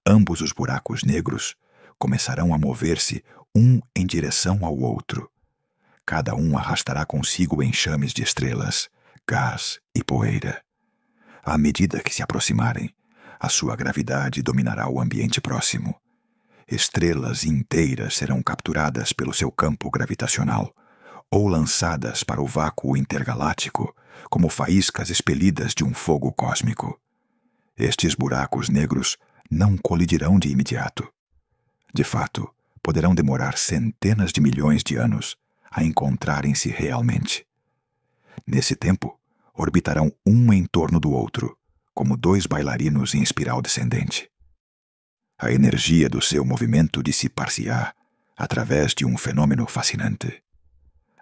ambos os buracos negros começarão a mover-se um em direção ao outro. Cada um arrastará consigo enxames de estrelas, gás e poeira. À medida que se aproximarem, a sua gravidade dominará o ambiente próximo. Estrelas inteiras serão capturadas pelo seu campo gravitacional ou lançadas para o vácuo intergaláctico como faíscas expelidas de um fogo cósmico. Estes buracos negros não colidirão de imediato. De fato, poderão demorar centenas de milhões de anos a encontrarem-se realmente. Nesse tempo, orbitarão um em torno do outro, como dois bailarinos em espiral descendente. A energia do seu movimento dissipar-se-á através de um fenômeno fascinante.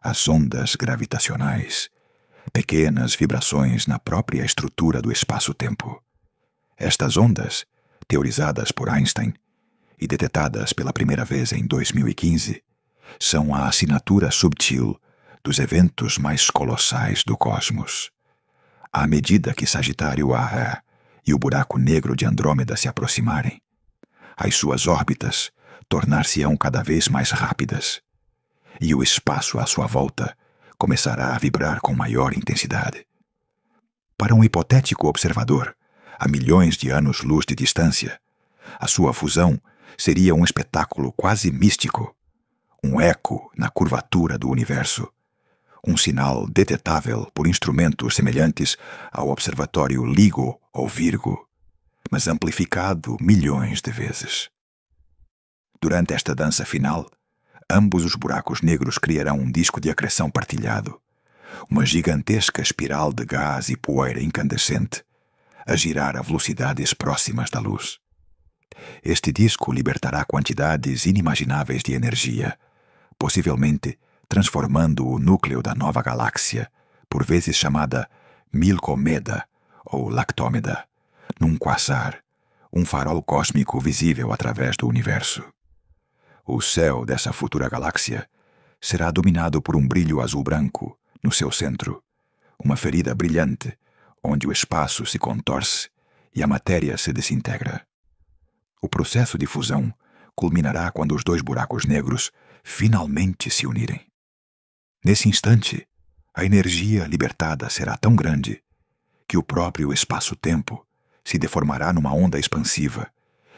As ondas gravitacionais, pequenas vibrações na própria estrutura do espaço-tempo. Estas ondas, teorizadas por Einstein e detetadas pela primeira vez em 2015, são a assinatura subtil dos eventos mais colossais do cosmos. À medida que Sagitário A e o buraco negro de Andrômeda se aproximarem, as suas órbitas tornar-se-ão cada vez mais rápidas, e o espaço à sua volta começará a vibrar com maior intensidade. Para um hipotético observador, a milhões de anos-luz de distância, a sua fusão seria um espetáculo quase místico, um eco na curvatura do universo, um sinal detetável por instrumentos semelhantes ao observatório LIGO ou Virgo, mas amplificado milhões de vezes. Durante esta dança final, ambos os buracos negros criarão um disco de acreção partilhado, uma gigantesca espiral de gás e poeira incandescente, a girar a velocidades próximas da luz. Este disco libertará quantidades inimagináveis de energia, possivelmente transformando o núcleo da nova galáxia, por vezes chamada Milcomeda ou Lactômeda, num quasar, um farol cósmico visível através do universo. O céu dessa futura galáxia será dominado por um brilho azul-branco no seu centro, uma ferida brilhante onde o espaço se contorce e a matéria se desintegra. O processo de fusão culminará quando os dois buracos negros finalmente se unirem. Nesse instante, a energia libertada será tão grande que o próprio espaço-tempo se deformará numa onda expansiva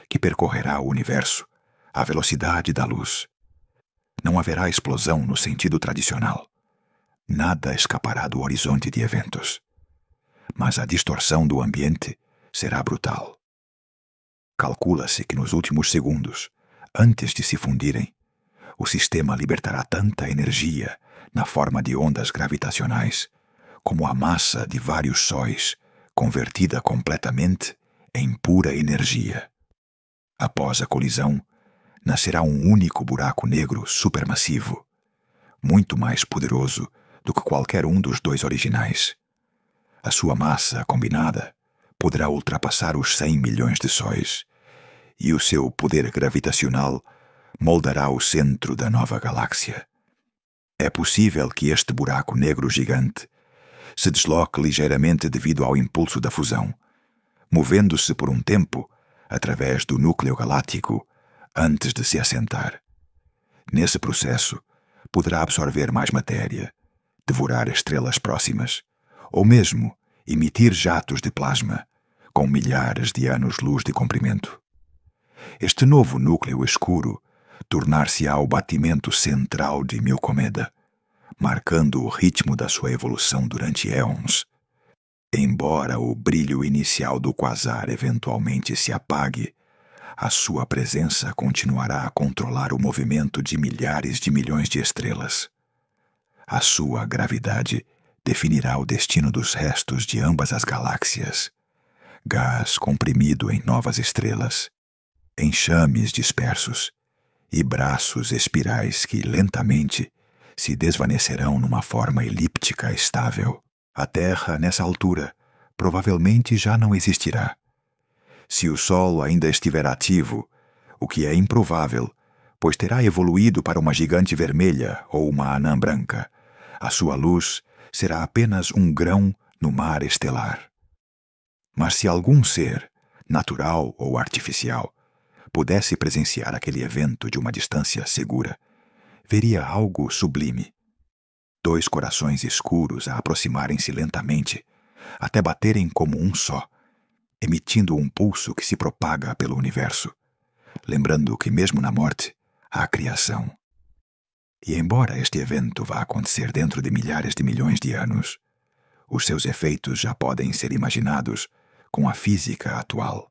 que percorrerá o universo à velocidade da luz. Não haverá explosão no sentido tradicional. Nada escapará do horizonte de eventos. Mas a distorção do ambiente será brutal. Calcula-se que nos últimos segundos, antes de se fundirem, o sistema libertará tanta energia na forma de ondas gravitacionais como a massa de vários sóis convertida completamente em pura energia. Após a colisão, nascerá um único buraco negro supermassivo, muito mais poderoso do que qualquer um dos dois originais. A sua massa combinada poderá ultrapassar os 100 milhões de sóis, e o seu poder gravitacional moldará o centro da nova galáxia. É possível que este buraco negro gigante se desloque ligeiramente devido ao impulso da fusão, movendo-se por um tempo através do núcleo galáctico antes de se assentar. Nesse processo, poderá absorver mais matéria, devorar estrelas próximas, ou mesmo emitir jatos de plasma com milhares de anos-luz de comprimento. Este novo núcleo escuro tornar-se-á o batimento central de Milcomeda, marcando o ritmo da sua evolução durante éons. Embora o brilho inicial do quasar eventualmente se apague, a sua presença continuará a controlar o movimento de milhares de milhões de estrelas. A sua gravidade definirá o destino dos restos de ambas as galáxias, gás comprimido em novas estrelas, enxames dispersos e braços espirais que lentamente se desvanecerão numa forma elíptica estável. A Terra, nessa altura, provavelmente já não existirá. Se o Sol ainda estiver ativo, o que é improvável, pois terá evoluído para uma gigante vermelha ou uma anã branca, a sua luz será apenas um grão no mar estelar. Mas se algum ser, natural ou artificial, pudesse presenciar aquele evento de uma distância segura, veria algo sublime. 2 corações escuros a aproximarem-se lentamente, até baterem como um só, emitindo um pulso que se propaga pelo universo, lembrando que mesmo na morte há criação. E embora este evento vá acontecer dentro de milhares de milhões de anos, os seus efeitos já podem ser imaginados com a física atual.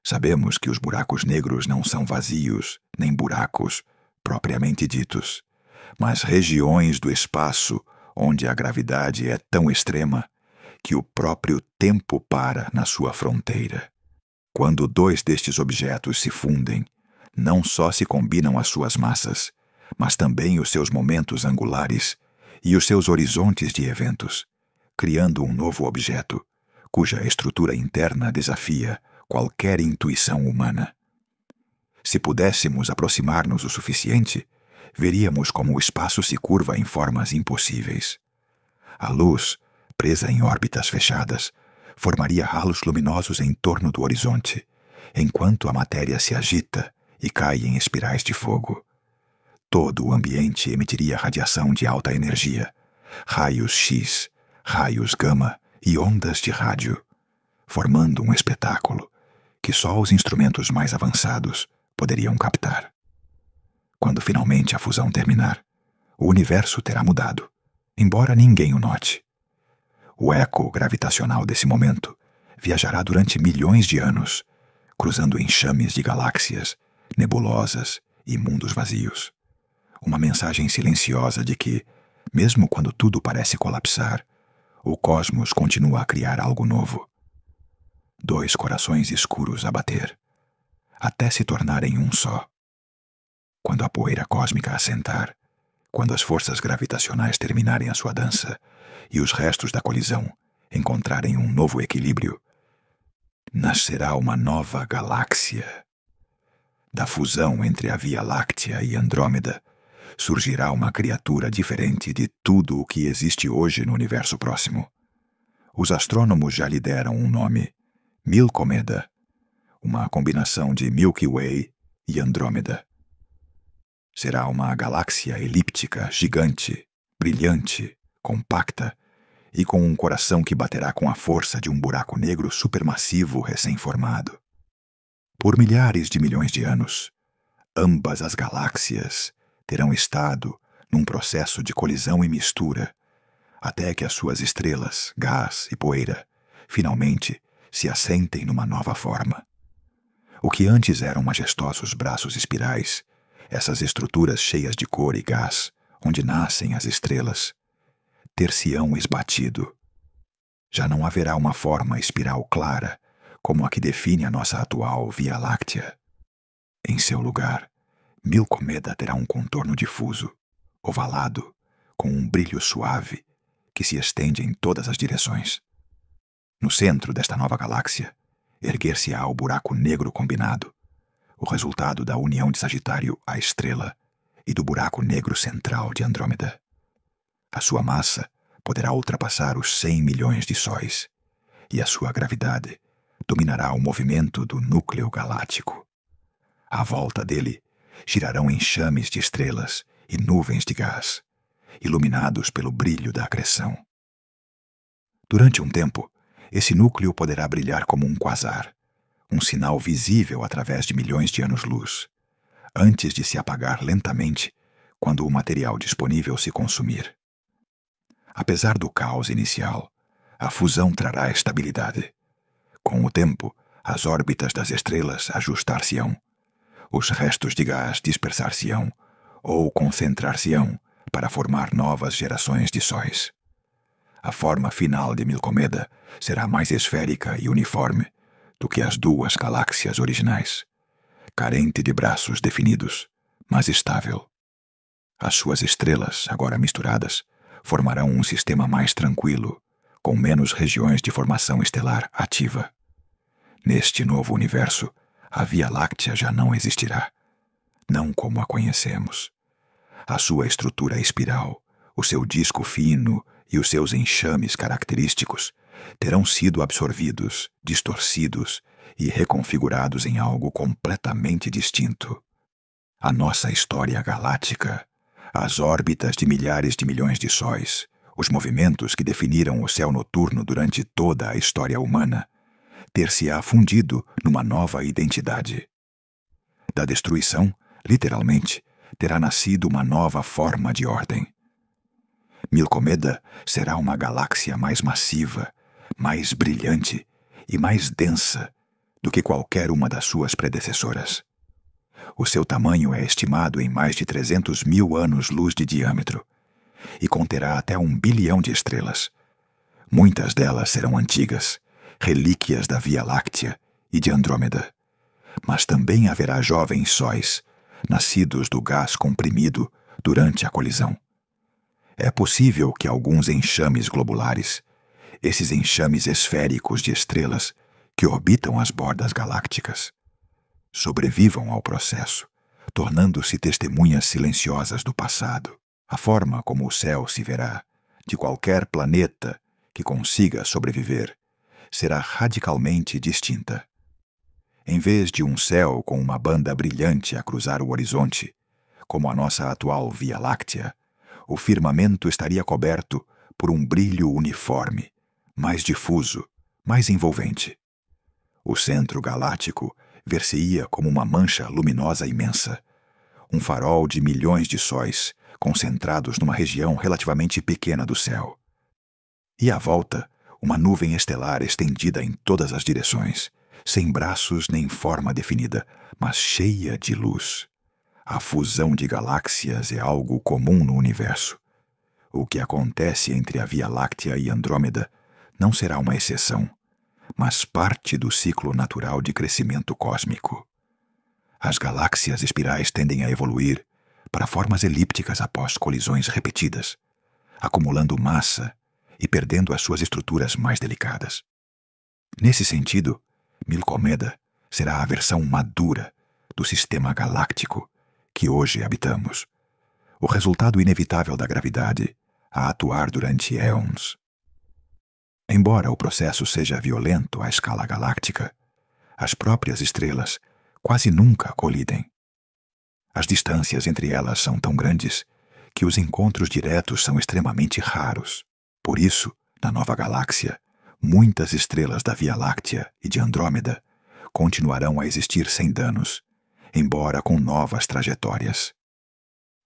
Sabemos que os buracos negros não são vazios, nem buracos propriamente ditos, mas regiões do espaço onde a gravidade é tão extrema que o próprio tempo para na sua fronteira. Quando 2 destes objetos se fundem, não só se combinam as suas massas, mas também os seus momentos angulares e os seus horizontes de eventos, criando um novo objeto, cuja estrutura interna desafia qualquer intuição humana. Se pudéssemos aproximar-nos o suficiente, veríamos como o espaço se curva em formas impossíveis. A luz, presa em órbitas fechadas, formaria ralos luminosos em torno do horizonte, enquanto a matéria se agita e cai em espirais de fogo. Todo o ambiente emitiria radiação de alta energia, raios X, raios gama e ondas de rádio, formando um espetáculo que só os instrumentos mais avançados poderiam captar. Quando finalmente a fusão terminar, o universo terá mudado, embora ninguém o note. O eco gravitacional desse momento viajará durante milhões de anos, cruzando enxames de galáxias, nebulosas e mundos vazios. Uma mensagem silenciosa de que, mesmo quando tudo parece colapsar, o cosmos continua a criar algo novo. 2 corações escuros a bater, até se tornarem um só. Quando a poeira cósmica assentar, quando as forças gravitacionais terminarem a sua dança e os restos da colisão encontrarem um novo equilíbrio, nascerá uma nova galáxia. Da fusão entre a Via Láctea e Andrômeda, surgirá uma criatura diferente de tudo o que existe hoje no universo próximo. Os astrônomos já lhe deram um nome: Milcomeda, uma combinação de Milky Way e Andrômeda. Será uma galáxia elíptica, gigante, brilhante, compacta e com um coração que baterá com a força de um buraco negro supermassivo recém-formado. Por milhares de milhões de anos, ambas as galáxias terão estado num processo de colisão e mistura, até que as suas estrelas, gás e poeira, finalmente se assentem numa nova forma. O que antes eram majestosos braços espirais, essas estruturas cheias de cor e gás, onde nascem as estrelas, ter-se-ão esbatido. Já não haverá uma forma espiral clara, como a que define a nossa atual Via Láctea. Em seu lugar, Milcomeda terá um contorno difuso, ovalado, com um brilho suave, que se estende em todas as direções. No centro desta nova galáxia, erguer-se-á o buraco negro combinado, o resultado da união de Sagitário à estrela e do buraco negro central de Andrômeda. A sua massa poderá ultrapassar os 100 milhões de sóis, e a sua gravidade dominará o movimento do núcleo galáctico. À volta dele girarão enxames de estrelas e nuvens de gás, iluminados pelo brilho da acreção. Durante um tempo, esse núcleo poderá brilhar como um quasar, um sinal visível através de milhões de anos-luz, antes de se apagar lentamente quando o material disponível se consumir. Apesar do caos inicial, a fusão trará estabilidade. Com o tempo, as órbitas das estrelas ajustar-se-ão, os restos de gás dispersar-se-ão ou concentrar-se-ão para formar novas gerações de sóis. A forma final de Milcomeda será mais esférica e uniforme do que as duas galáxias originais, carente de braços definidos, mas estável. As suas estrelas, agora misturadas, formarão um sistema mais tranquilo, com menos regiões de formação estelar ativa. Neste novo universo, a Via Láctea já não existirá, não como a conhecemos. A sua estrutura espiral, o seu disco fino e os seus enxames característicos terão sido absorvidos, distorcidos e reconfigurados em algo completamente distinto. A nossa história galáctica, as órbitas de milhares de milhões de sóis, os movimentos que definiram o céu noturno durante toda a história humana, ter-se-á fundido numa nova identidade. Da destruição, literalmente, terá nascido uma nova forma de ordem. Milcomeda será uma galáxia mais massiva, mais brilhante e mais densa do que qualquer uma das suas predecessoras. O seu tamanho é estimado em mais de 300 mil anos-luz de diâmetro e conterá até 1 bilhão de estrelas. Muitas delas serão antigas, relíquias da Via Láctea e de Andrômeda, mas também haverá jovens sóis, nascidos do gás comprimido durante a colisão. É possível que alguns enxames globulares, esses enxames esféricos de estrelas que orbitam as bordas galácticas, sobrevivam ao processo, tornando-se testemunhas silenciosas do passado. A forma como o céu se verá, de qualquer planeta que consiga sobreviver, será radicalmente distinta. Em vez de um céu com uma banda brilhante a cruzar o horizonte, como a nossa atual Via Láctea, o firmamento estaria coberto por um brilho uniforme, mais difuso, mais envolvente. O centro galáctico ver-se-ia como uma mancha luminosa imensa, um farol de milhões de sóis concentrados numa região relativamente pequena do céu. E à volta, uma nuvem estelar estendida em todas as direções, sem braços nem forma definida, mas cheia de luz. A fusão de galáxias é algo comum no universo. O que acontece entre a Via Láctea e Andrômeda não será uma exceção, mas parte do ciclo natural de crescimento cósmico. As galáxias espirais tendem a evoluir para formas elípticas após colisões repetidas, acumulando massa e perdendo as suas estruturas mais delicadas. Nesse sentido, Milcomeda será a versão madura do sistema galáctico que hoje habitamos, o resultado inevitável da gravidade a atuar durante éons. Embora o processo seja violento à escala galáctica, as próprias estrelas quase nunca colidem. As distâncias entre elas são tão grandes que os encontros diretos são extremamente raros. Por isso, na nova galáxia, muitas estrelas da Via Láctea e de Andrômeda continuarão a existir sem danos, embora com novas trajetórias.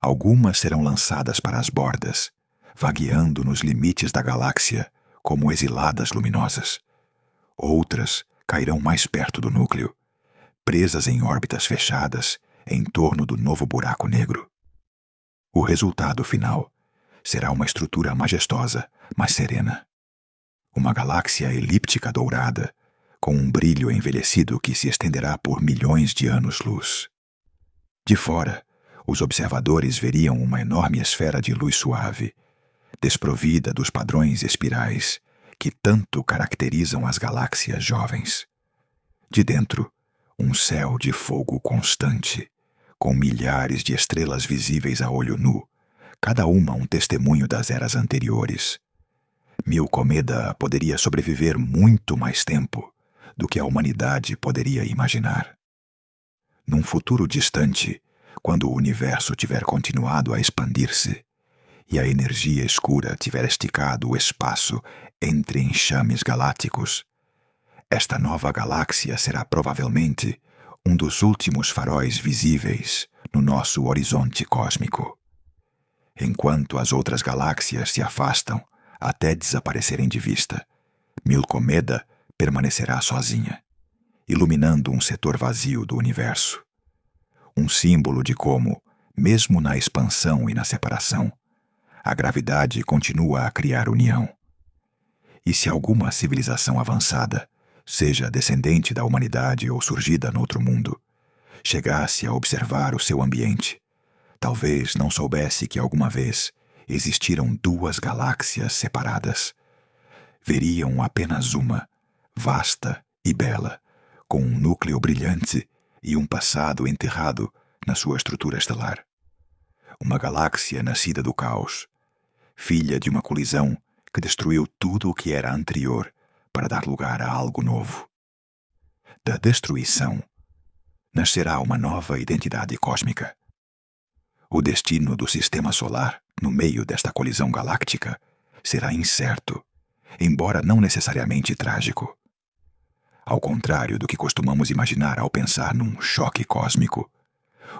Algumas serão lançadas para as bordas, vagueando nos limites da galáxia como exiladas luminosas. Outras cairão mais perto do núcleo, presas em órbitas fechadas em torno do novo buraco negro. O resultado final será uma estrutura majestosa, mas serena. Uma galáxia elíptica dourada, com um brilho envelhecido que se estenderá por milhões de anos-luz. De fora, os observadores veriam uma enorme esfera de luz suave, desprovida dos padrões espirais que tanto caracterizam as galáxias jovens. De dentro, um céu de fogo constante, com milhares de estrelas visíveis a olho nu, cada uma um testemunho das eras anteriores. Milcomeda poderia sobreviver muito mais tempo do que a humanidade poderia imaginar. Num futuro distante, quando o universo tiver continuado a expandir-se e a energia escura tiver esticado o espaço entre enxames galácticos, esta nova galáxia será provavelmente um dos últimos faróis visíveis no nosso horizonte cósmico. Enquanto as outras galáxias se afastam até desaparecerem de vista, Milcomeda permanecerá sozinha, iluminando um setor vazio do universo. Um símbolo de como, mesmo na expansão e na separação, a gravidade continua a criar união. E se alguma civilização avançada, seja descendente da humanidade ou surgida noutro mundo, chegasse a observar o seu ambiente, talvez não soubesse que alguma vez existiram duas galáxias separadas. Veriam apenas uma, vasta e bela, com um núcleo brilhante e um passado enterrado na sua estrutura estelar. Uma galáxia nascida do caos, filha de uma colisão que destruiu tudo o que era anterior para dar lugar a algo novo. Da destruição nascerá uma nova identidade cósmica. O destino do sistema solar, no meio desta colisão galáctica, será incerto, embora não necessariamente trágico. Ao contrário do que costumamos imaginar ao pensar num choque cósmico,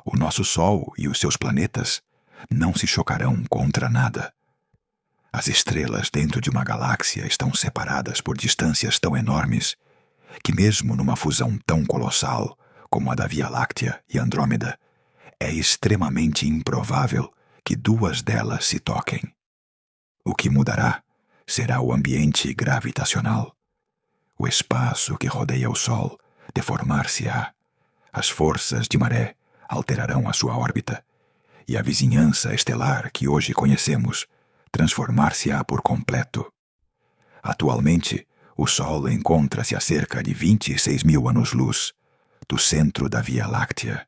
o nosso Sol e os seus planetas não se chocarão contra nada. As estrelas dentro de uma galáxia estão separadas por distâncias tão enormes que, mesmo numa fusão tão colossal como a da Via Láctea e Andrômeda, é extremamente improvável que duas delas se toquem. O que mudará será o ambiente gravitacional. O espaço que rodeia o Sol deformar-se-á. As forças de maré alterarão a sua órbita, e a vizinhança estelar que hoje conhecemos transformar-se-á por completo. Atualmente, o Sol encontra-se a cerca de 26.000 anos-luz do centro da Via Láctea,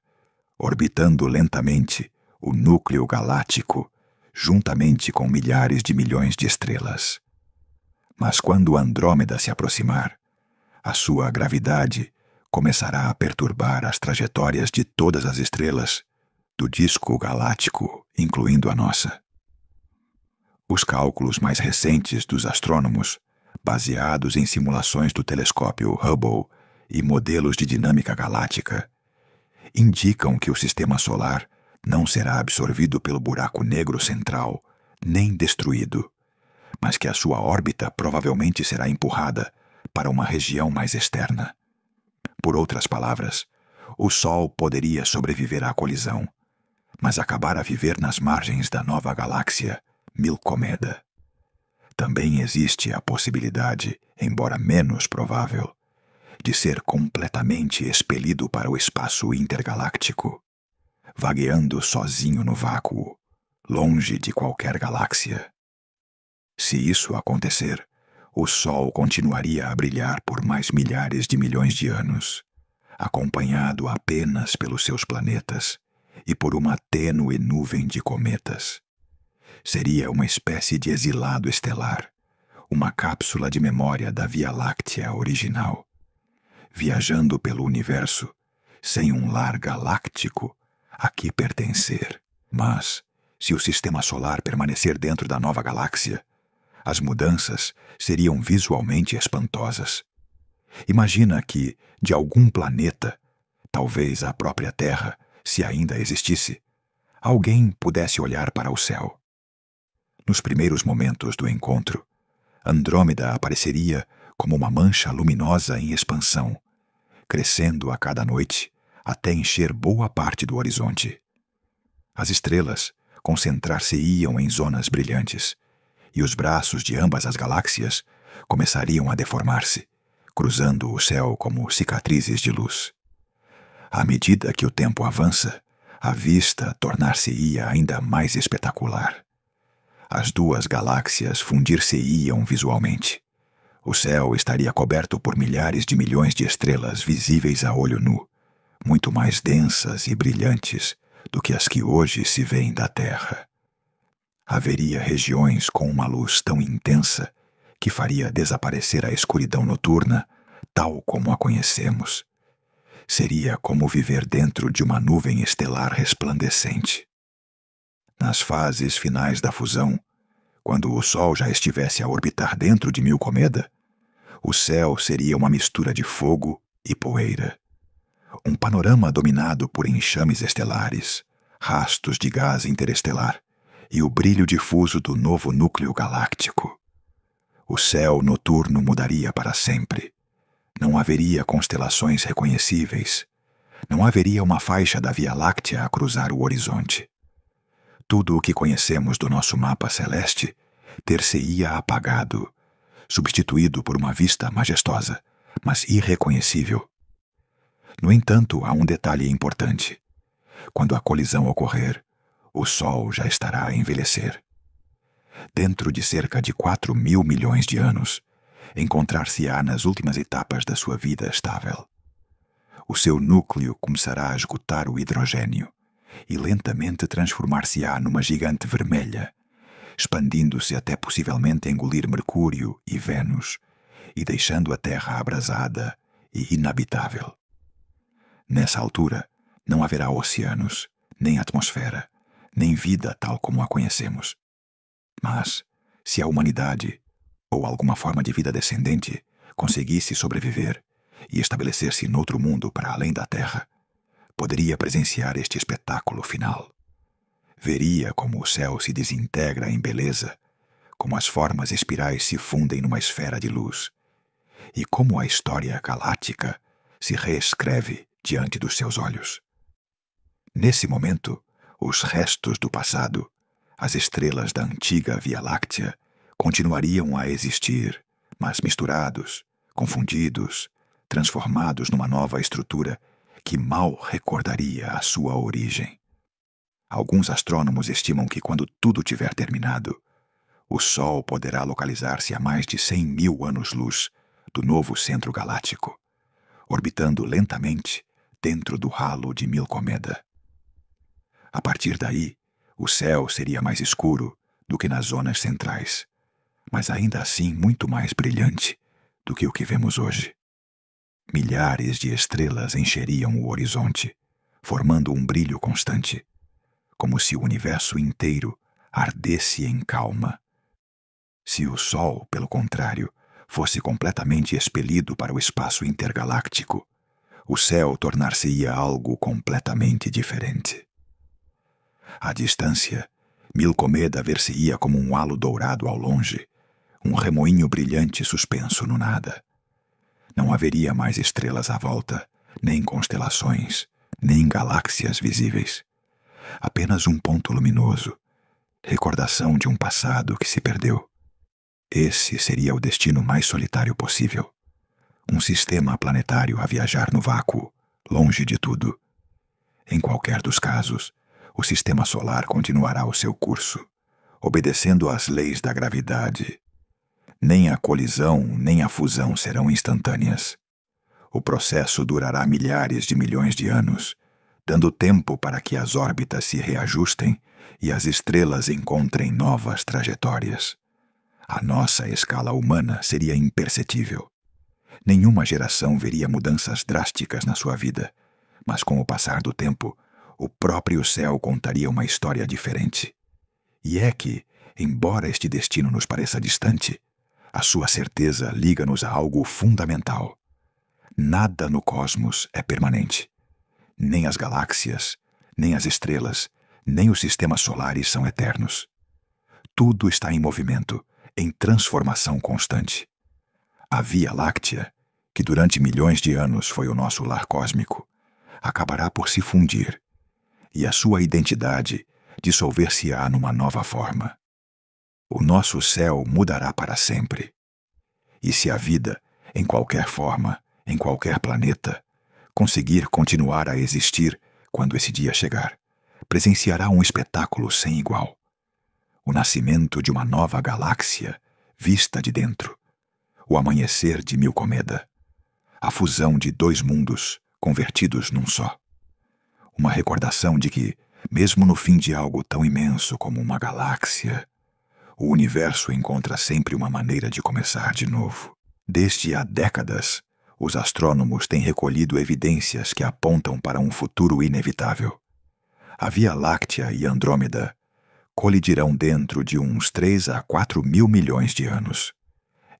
orbitando lentamente o núcleo galáctico, juntamente com milhares de milhões de estrelas. Mas quando Andrômeda se aproximar, a sua gravidade começará a perturbar as trajetórias de todas as estrelas do disco galáctico, incluindo a nossa. Os cálculos mais recentes dos astrônomos, baseados em simulações do telescópio Hubble e modelos de dinâmica galáctica, indicam que o sistema solar não será absorvido pelo buraco negro central, nem destruído, mas que a sua órbita provavelmente será empurrada para uma região mais externa. Por outras palavras, o Sol poderia sobreviver à colisão, mas acabar a viver nas margens da nova galáxia, Milcomeda. Também existe a possibilidade, embora menos provável, de ser completamente expelido para o espaço intergaláctico, vagueando sozinho no vácuo, longe de qualquer galáxia. Se isso acontecer, o Sol continuaria a brilhar por mais milhares de milhões de anos, acompanhado apenas pelos seus planetas e por uma tênue nuvem de cometas. Seria uma espécie de exilado estelar, uma cápsula de memória da Via Láctea original, viajando pelo universo sem um lar galáctico a que pertencer. Mas, se o sistema solar permanecer dentro da nova galáxia, as mudanças seriam visualmente espantosas. Imagina que, de algum planeta, talvez a própria Terra, se ainda existisse, alguém pudesse olhar para o céu. Nos primeiros momentos do encontro, Andrômeda apareceria como uma mancha luminosa em expansão, crescendo a cada noite até encher boa parte do horizonte. As estrelas concentrar-se-iam em zonas brilhantes, e os braços de ambas as galáxias começariam a deformar-se, cruzando o céu como cicatrizes de luz. À medida que o tempo avança, a vista tornar-se-ia ainda mais espetacular. As duas galáxias fundir-se-iam visualmente, O céu estaria coberto por milhares de milhões de estrelas visíveis a olho nu, muito mais densas e brilhantes do que as que hoje se vêem da Terra. Haveria regiões com uma luz tão intensa que faria desaparecer a escuridão noturna, tal como a conhecemos. Seria como viver dentro de uma nuvem estelar resplandecente. Nas fases finais da fusão, quando o Sol já estivesse a orbitar dentro de Milcomeda, o céu seria uma mistura de fogo e poeira. Um panorama dominado por enxames estelares, rastros de gás interestelar e o brilho difuso do novo núcleo galáctico. O céu noturno mudaria para sempre. Não haveria constelações reconhecíveis. Não haveria uma faixa da Via Láctea a cruzar o horizonte. Tudo o que conhecemos do nosso mapa celeste ter-se-ia apagado, substituído por uma vista majestosa, mas irreconhecível. No entanto, há um detalhe importante. Quando a colisão ocorrer, o Sol já estará a envelhecer. Dentro de cerca de 4.000 milhões de anos, encontrar-se-á nas últimas etapas da sua vida estável. O seu núcleo começará a esgotar o hidrogênio e lentamente transformar-se-á numa gigante vermelha, expandindo-se até possivelmente engolir Mercúrio e Vênus e deixando a Terra abrasada e inabitável. Nessa altura, não haverá oceanos, nem atmosfera, nem vida tal como a conhecemos. Mas, se a humanidade, ou alguma forma de vida descendente, conseguisse sobreviver e estabelecer-se noutro mundo para além da Terra, poderia presenciar este espetáculo final. Veria como o céu se desintegra em beleza, como as formas espirais se fundem numa esfera de luz, e como a história galáctica se reescreve diante dos seus olhos. Nesse momento, os restos do passado, as estrelas da antiga Via Láctea, continuariam a existir, mas misturados, confundidos, transformados numa nova estrutura que mal recordaria a sua origem. Alguns astrônomos estimam que quando tudo tiver terminado, o Sol poderá localizar-se a mais de 100.000 anos-luz do novo centro galáctico, orbitando lentamente dentro do halo de Milcomeda. A partir daí, o céu seria mais escuro do que nas zonas centrais, mas ainda assim muito mais brilhante do que o que vemos hoje. Milhares de estrelas encheriam o horizonte, formando um brilho constante, como se o universo inteiro ardesse em calma. Se o Sol, pelo contrário, fosse completamente expelido para o espaço intergaláctico, o céu tornar-se-ia algo completamente diferente. À distância, Milcomeda ver-se-ia como um halo dourado ao longe, um remoinho brilhante suspenso no nada. Não haveria mais estrelas à volta, nem constelações, nem galáxias visíveis. Apenas um ponto luminoso, recordação de um passado que se perdeu. Esse seria o destino mais solitário possível. Um sistema planetário a viajar no vácuo, longe de tudo. Em qualquer dos casos, o sistema solar continuará o seu curso, obedecendo às leis da gravidade. Nem a colisão nem a fusão serão instantâneas. O processo durará milhares de milhões de anos, dando tempo para que as órbitas se reajustem e as estrelas encontrem novas trajetórias. A nossa escala humana seria imperceptível. Nenhuma geração veria mudanças drásticas na sua vida, mas com o passar do tempo, o próprio céu contaria uma história diferente. E é que, embora este destino nos pareça distante, a sua certeza liga-nos a algo fundamental. Nada no cosmos é permanente. Nem as galáxias, nem as estrelas, nem os sistemas solares são eternos. Tudo está em movimento, em transformação constante. A Via Láctea, que durante milhões de anos foi o nosso lar cósmico, acabará por se fundir, e a sua identidade dissolver-se-á numa nova forma. O nosso céu mudará para sempre. E se a vida, em qualquer forma, em qualquer planeta, conseguir continuar a existir quando esse dia chegar, presenciará um espetáculo sem igual. O nascimento de uma nova galáxia vista de dentro. o amanhecer de Milcomeda, a fusão de dois mundos convertidos num só. Uma recordação de que, mesmo no fim de algo tão imenso como uma galáxia, o universo encontra sempre uma maneira de começar de novo. Desde há décadas, os astrônomos têm recolhido evidências que apontam para um futuro inevitável. A Via Láctea e Andrômeda colidirão dentro de uns 3 a 4 mil milhões de anos.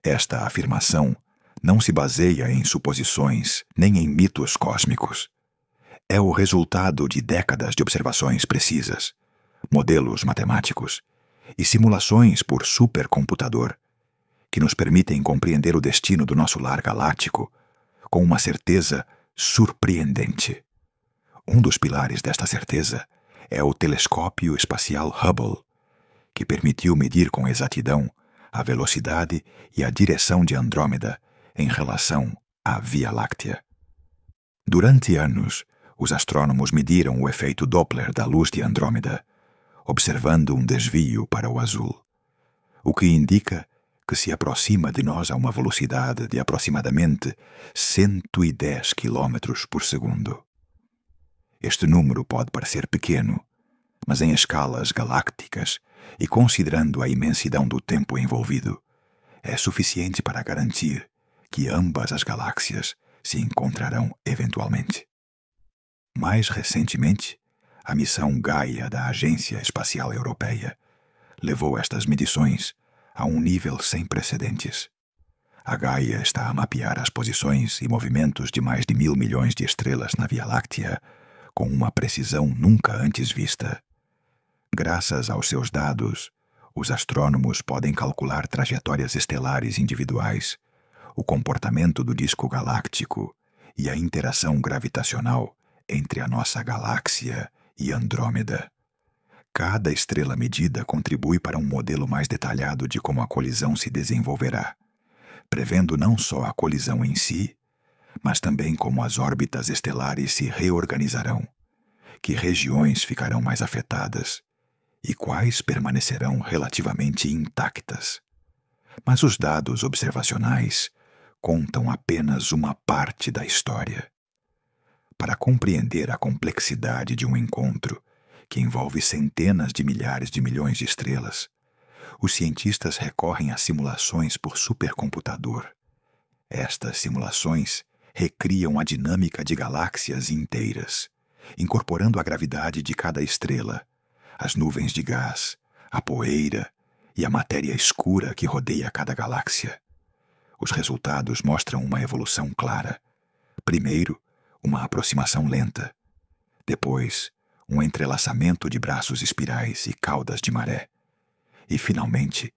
Esta afirmação não se baseia em suposições nem em mitos cósmicos. É o resultado de décadas de observações precisas, modelos matemáticos e simulações por supercomputador que nos permitem compreender o destino do nosso lar galáctico com uma certeza surpreendente. Um dos pilares desta certeza é o telescópio espacial Hubble, que permitiu medir com exatidão a velocidade e a direção de Andrômeda em relação à Via Láctea. Durante anos, os astrônomos mediram o efeito Doppler da luz de Andrômeda, observando um desvio para o azul, o que indica que se aproxima de nós a uma velocidade de aproximadamente 110 km por segundo. Este número pode parecer pequeno, mas em escalas galácticas e considerando a imensidão do tempo envolvido, é suficiente para garantir que ambas as galáxias se encontrarão eventualmente. Mais recentemente, a missão Gaia da Agência Espacial Europeia levou estas medições a um nível sem precedentes. A Gaia está a mapear as posições e movimentos de mais de 1.000 milhões de estrelas na Via Láctea com uma precisão nunca antes vista. Graças aos seus dados, os astrônomos podem calcular trajetórias estelares individuais, o comportamento do disco galáctico e a interação gravitacional entre a nossa galáxia e Andrômeda. Cada estrela medida contribui para um modelo mais detalhado de como a colisão se desenvolverá, prevendo não só a colisão em si, mas também como as órbitas estelares se reorganizarão, que regiões ficarão mais afetadas e quais permanecerão relativamente intactas. Mas os dados observacionais contam apenas uma parte da história. Para compreender a complexidade de um encontro que envolve centenas de milhares de milhões de estrelas, os cientistas recorrem a simulações por supercomputador. Estas simulações recriam a dinâmica de galáxias inteiras, incorporando a gravidade de cada estrela, as nuvens de gás, a poeira e a matéria escura que rodeia cada galáxia. Os resultados mostram uma evolução clara. Primeiro, uma aproximação lenta. Depois, um entrelaçamento de braços espirais e caudas de maré. E, finalmente,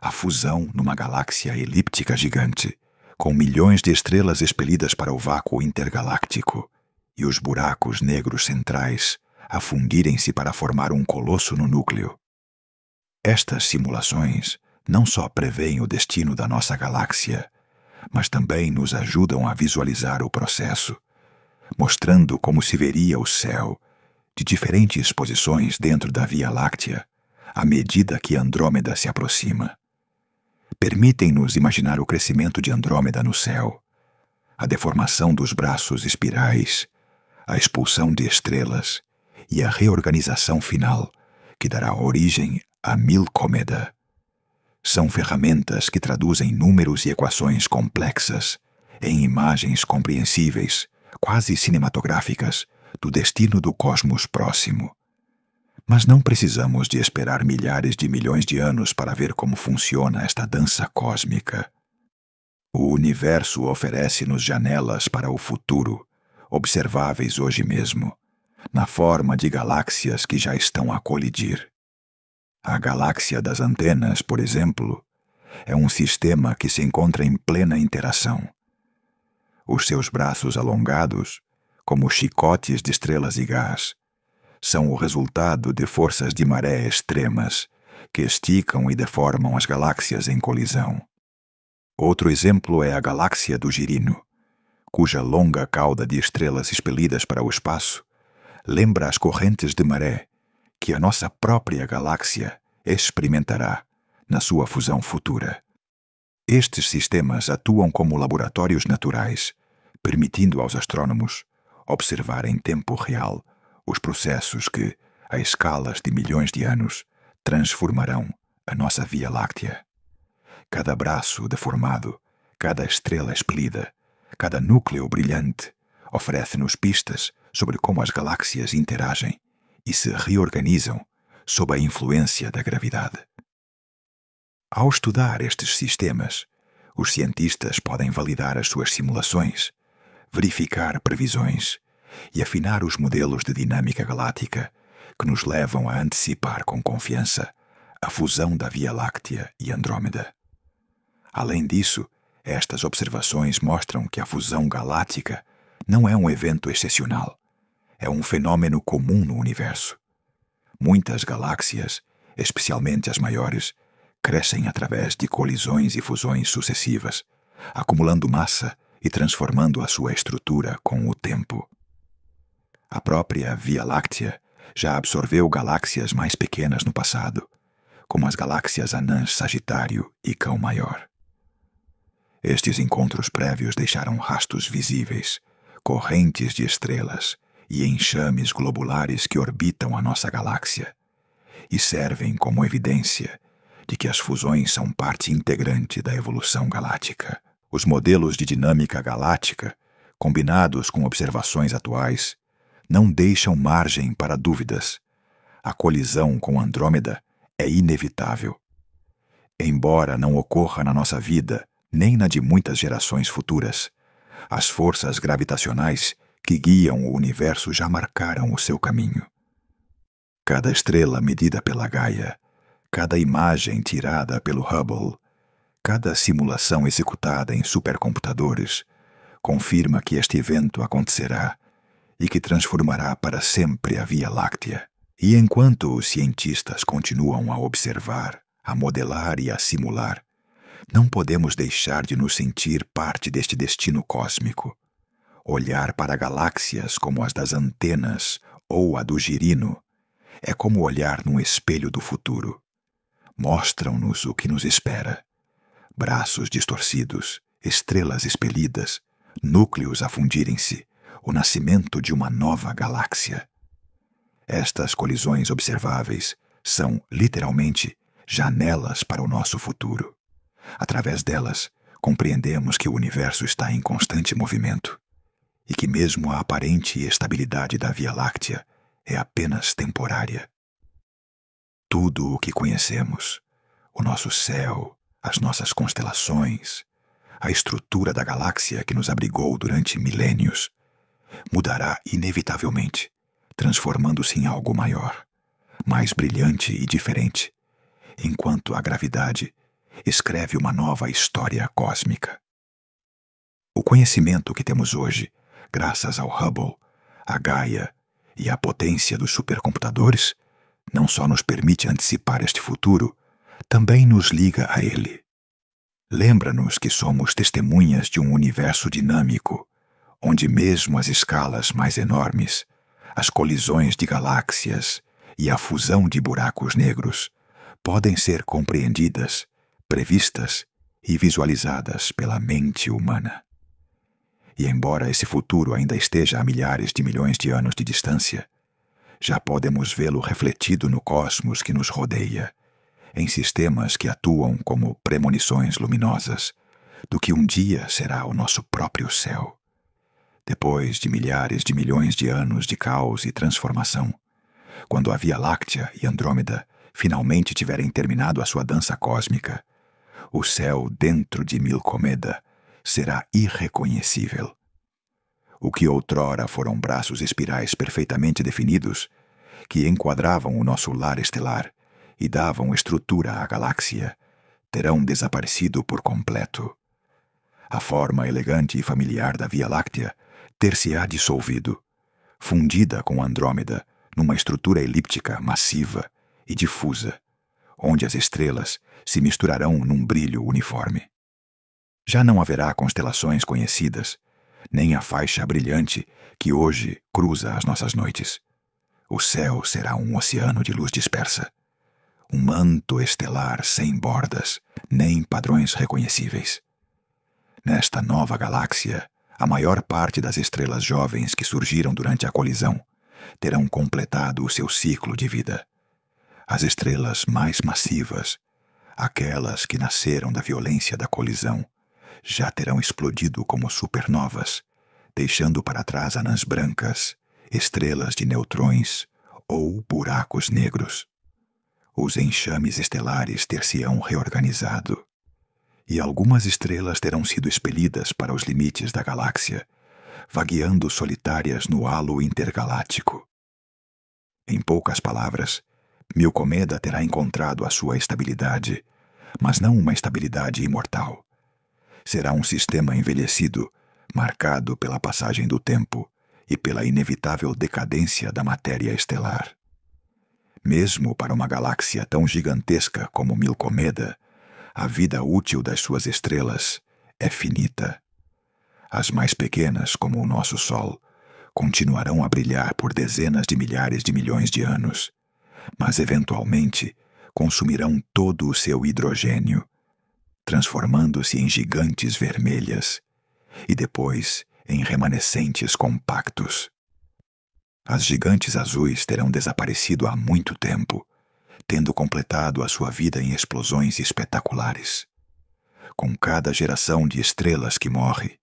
a fusão numa galáxia elíptica gigante, com milhões de estrelas expelidas para o vácuo intergaláctico e os buracos negros centrais a fundirem-se para formar um colosso no núcleo. Estas simulações não só preveem o destino da nossa galáxia, mas também nos ajudam a visualizar o processo, mostrando como se veria o céu de diferentes posições dentro da Via Láctea à medida que Andrômeda se aproxima. Permitem-nos imaginar o crescimento de Andrômeda no céu, a deformação dos braços espirais, a expulsão de estrelas e a reorganização final que dará origem a Milcomeda. São ferramentas que traduzem números e equações complexas em imagens compreensíveis, quase cinematográficas, do destino do cosmos próximo. Mas não precisamos de esperar milhares de milhões de anos para ver como funciona esta dança cósmica. O universo oferece-nos janelas para o futuro, observáveis hoje mesmo, na forma de galáxias que já estão a colidir. A galáxia das antenas, por exemplo, é um sistema que se encontra em plena interação. Os seus braços alongados, como chicotes de estrelas e gás, são o resultado de forças de maré extremas que esticam e deformam as galáxias em colisão. Outro exemplo é a galáxia do Girino, cuja longa cauda de estrelas expelidas para o espaço lembra as correntes de maré que a nossa própria galáxia experimentará na sua fusão futura. Estes sistemas atuam como laboratórios naturais, permitindo aos astrônomos observar em tempo real os processos que, a escalas de milhões de anos, transformarão a nossa Via Láctea. Cada braço deformado, cada estrela expelida, cada núcleo brilhante oferece-nos pistas sobre como as galáxias interagem e se reorganizam sob a influência da gravidade. Ao estudar estes sistemas, os cientistas podem validar as suas simulações, verificar previsões e afinar os modelos de dinâmica galáctica que nos levam a antecipar com confiança a fusão da Via Láctea e Andrômeda. Além disso, estas observações mostram que a fusão galáctica não é um evento excepcional, é um fenômeno comum no universo. Muitas galáxias, especialmente as maiores, crescem através de colisões e fusões sucessivas, acumulando massa e transformando a sua estrutura com o tempo. A própria Via Láctea já absorveu galáxias mais pequenas no passado, como as galáxias anãs Sagitário e Cão Maior. Estes encontros prévios deixaram rastros visíveis, correntes de estrelas e enxames globulares que orbitam a nossa galáxia, e servem como evidência de que as fusões são parte integrante da evolução galáctica. Os modelos de dinâmica galáctica, combinados com observações atuais, não deixam margem para dúvidas. A colisão com Andrômeda é inevitável. Embora não ocorra na nossa vida, nem na de muitas gerações futuras, as forças gravitacionais que guiam o universo já marcaram o seu caminho. Cada estrela medida pela Gaia, cada imagem tirada pelo Hubble, cada simulação executada em supercomputadores, confirma que este evento acontecerá e que transformará para sempre a Via Láctea. E enquanto os cientistas continuam a observar, a modelar e a simular, não podemos deixar de nos sentir parte deste destino cósmico. Olhar para galáxias como as das Antenas ou a do Girino é como olhar num espelho do futuro. Mostram-nos o que nos espera. Braços distorcidos, estrelas expelidas, núcleos a fundirem-se, o nascimento de uma nova galáxia. Estas colisões observáveis são, literalmente, janelas para o nosso futuro. Através delas, compreendemos que o universo está em constante movimento e que mesmo a aparente estabilidade da Via Láctea é apenas temporária. Tudo o que conhecemos, o nosso céu, as nossas constelações, a estrutura da galáxia que nos abrigou durante milênios, mudará inevitavelmente, transformando-se em algo maior, mais brilhante e diferente, enquanto a gravidade escreve uma nova história cósmica. O conhecimento que temos hoje, graças ao Hubble, à Gaia e à potência dos supercomputadores, não só nos permite antecipar este futuro, também nos liga a ele. Lembra-nos que somos testemunhas de um universo dinâmico, onde mesmo as escalas mais enormes, as colisões de galáxias e a fusão de buracos negros podem ser compreendidas, previstas e visualizadas pela mente humana. E embora esse futuro ainda esteja a milhares de milhões de anos de distância, já podemos vê-lo refletido no cosmos que nos rodeia, em sistemas que atuam como premonições luminosas do que um dia será o nosso próprio céu. Depois de milhares de milhões de anos de caos e transformação, quando a Via Láctea e Andrômeda finalmente tiverem terminado a sua dança cósmica, o céu dentro de Milcomeda será irreconhecível. O que outrora foram braços espirais perfeitamente definidos, que enquadravam o nosso lar estelar e davam estrutura à galáxia, terão desaparecido por completo. A forma elegante e familiar da Via Láctea ter-se-á dissolvido, fundida com Andrômeda numa estrutura elíptica massiva e difusa, onde as estrelas se misturarão num brilho uniforme. Já não haverá constelações conhecidas, nem a faixa brilhante que hoje cruza as nossas noites. O céu será um oceano de luz dispersa. um manto estelar sem bordas, nem padrões reconhecíveis. Nesta nova galáxia, a maior parte das estrelas jovens que surgiram durante a colisão terão completado o seu ciclo de vida. As estrelas mais massivas, aquelas que nasceram da violência da colisão, já terão explodido como supernovas, deixando para trás anãs brancas, estrelas de neutrões ou buracos negros. Os enxames estelares ter-se-ão reorganizado, e algumas estrelas terão sido expelidas para os limites da galáxia, vagueando solitárias no halo intergaláctico. Em poucas palavras, Milcomeda terá encontrado a sua estabilidade, mas não uma estabilidade imortal. Será um sistema envelhecido, marcado pela passagem do tempo e pela inevitável decadência da matéria estelar. Mesmo para uma galáxia tão gigantesca como Milcomeda, a vida útil das suas estrelas é finita. As mais pequenas, como o nosso Sol, continuarão a brilhar por dezenas de milhares de milhões de anos, mas eventualmente consumirão todo o seu hidrogênio, transformando-se em gigantes vermelhas e depois em remanescentes compactos. As gigantes azuis terão desaparecido há muito tempo, tendo completado a sua vida em explosões espetaculares. Com cada geração de estrelas que morre,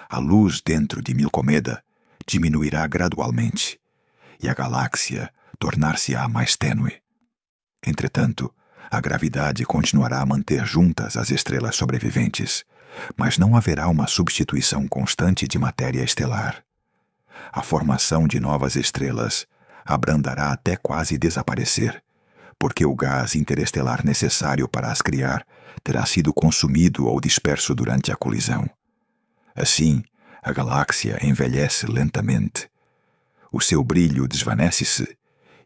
a luz dentro de Milcomeda diminuirá gradualmente e a galáxia tornar-se-á mais tênue. Entretanto, a gravidade continuará a manter juntas as estrelas sobreviventes, mas não haverá uma substituição constante de matéria estelar. A formação de novas estrelas abrandará até quase desaparecer, porque o gás interestelar necessário para as criar terá sido consumido ou disperso durante a colisão. Assim, a galáxia envelhece lentamente. O seu brilho desvanece-se,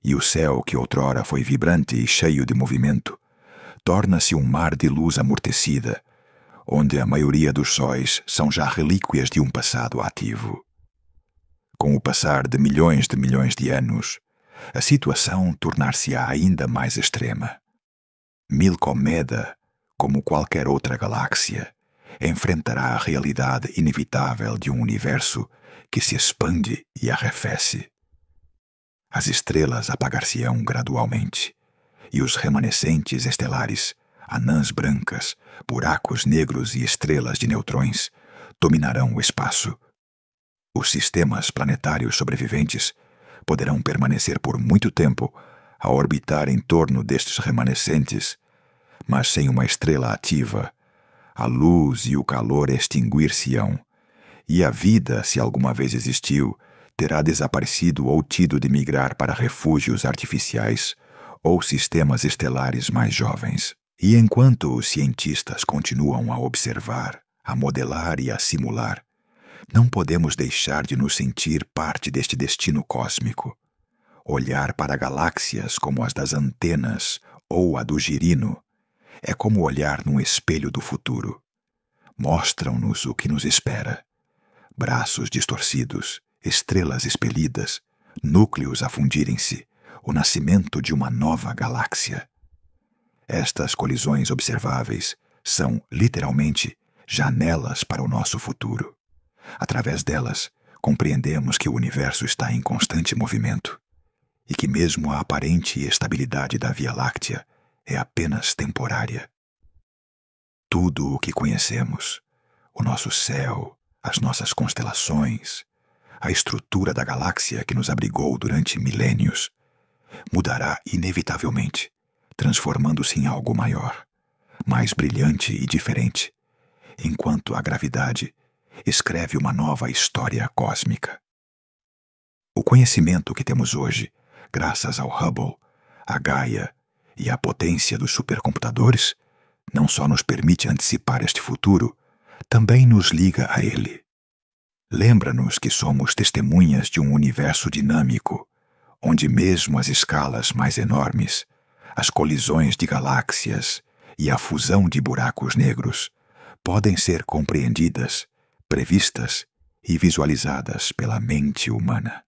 e o céu, que outrora foi vibrante e cheio de movimento, torna-se um mar de luz amortecida, onde a maioria dos sóis são já relíquias de um passado ativo. Com o passar de milhões de anos, a situação tornar-se-á ainda mais extrema. Milcomeda, como qualquer outra galáxia, enfrentará a realidade inevitável de um universo que se expande e arrefece. As estrelas apagar-se-ão gradualmente, e os remanescentes estelares, anãs brancas, buracos negros e estrelas de neutrões, dominarão o espaço. Os sistemas planetários sobreviventes poderão permanecer por muito tempo a orbitar em torno destes remanescentes, mas sem uma estrela ativa, a luz e o calor extinguir-se-ão, e a vida, se alguma vez existiu, terá desaparecido ou tido de migrar para refúgios artificiais ou sistemas estelares mais jovens. E enquanto os cientistas continuam a observar, a modelar e a simular, não podemos deixar de nos sentir parte deste destino cósmico. Olhar para galáxias como as das antenas ou a do Girino é como olhar num espelho do futuro. Mostram-nos o que nos espera. Braços distorcidos, estrelas expelidas, núcleos a fundirem-se, o nascimento de uma nova galáxia. Estas colisões observáveis são, literalmente, janelas para o nosso futuro. Através delas, compreendemos que o universo está em constante movimento e que mesmo a aparente estabilidade da Via Láctea é apenas temporária. Tudo o que conhecemos, o nosso céu, as nossas constelações, a estrutura da galáxia que nos abrigou durante milênios, mudará inevitavelmente, transformando-se em algo maior, mais brilhante e diferente, enquanto a gravidade escreve uma nova história cósmica. O conhecimento que temos hoje, graças ao Hubble, à Gaia e à potência dos supercomputadores, não só nos permite antecipar este futuro, também nos liga a ele. Lembra-nos que somos testemunhas de um universo dinâmico, onde mesmo as escalas mais enormes, as colisões de galáxias e a fusão de buracos negros podem ser compreendidas, previstas e visualizadas pela mente humana.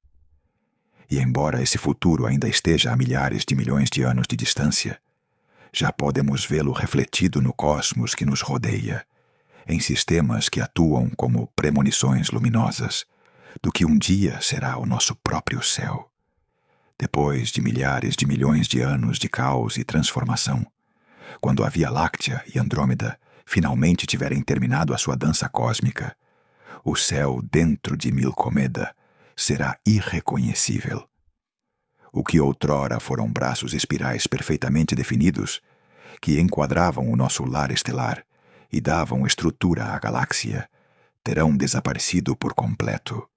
E embora esse futuro ainda esteja a milhares de milhões de anos de distância, Já podemos vê-lo refletido no cosmos que nos rodeia, em sistemas que atuam como premonições luminosas do que um dia será o nosso próprio céu. Depois de milhares de milhões de anos de caos e transformação, quando a Via Láctea e Andrômeda finalmente tiverem terminado a sua dança cósmica, o céu dentro de Milcomeda será irreconhecível. O que outrora foram braços espirais perfeitamente definidos, que enquadravam o nosso lar estelar e davam estrutura à galáxia, terão desaparecido por completo.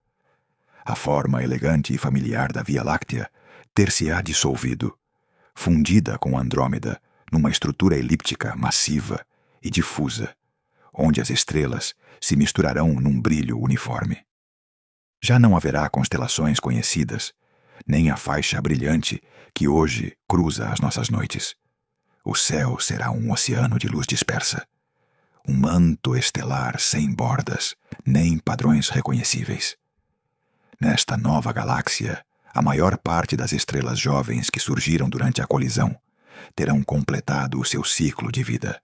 A forma elegante e familiar da Via Láctea ter-se-á dissolvido, fundida com Andrômeda numa estrutura elíptica massiva e difusa, onde as estrelas se misturarão num brilho uniforme. Já não haverá constelações conhecidas, nem a faixa brilhante que hoje cruza as nossas noites. O céu será um oceano de luz dispersa, um manto estelar sem bordas, nem padrões reconhecíveis. Nesta nova galáxia, a maior parte das estrelas jovens que surgiram durante a colisão terão completado o seu ciclo de vida.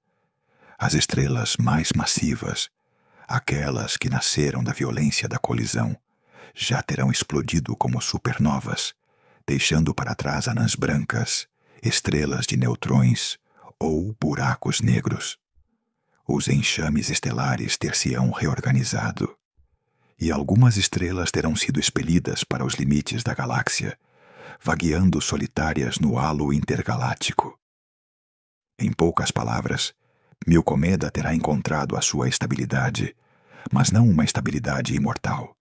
As estrelas mais massivas, aquelas que nasceram da violência da colisão, já terão explodido como supernovas, deixando para trás anãs brancas, estrelas de neutrões ou buracos negros. Os enxames estelares ter-se-ão reorganizado, e algumas estrelas terão sido expelidas para os limites da galáxia, vagueando solitárias no halo intergaláctico. Em poucas palavras, Milcomeda terá encontrado a sua estabilidade, mas não uma estabilidade imortal.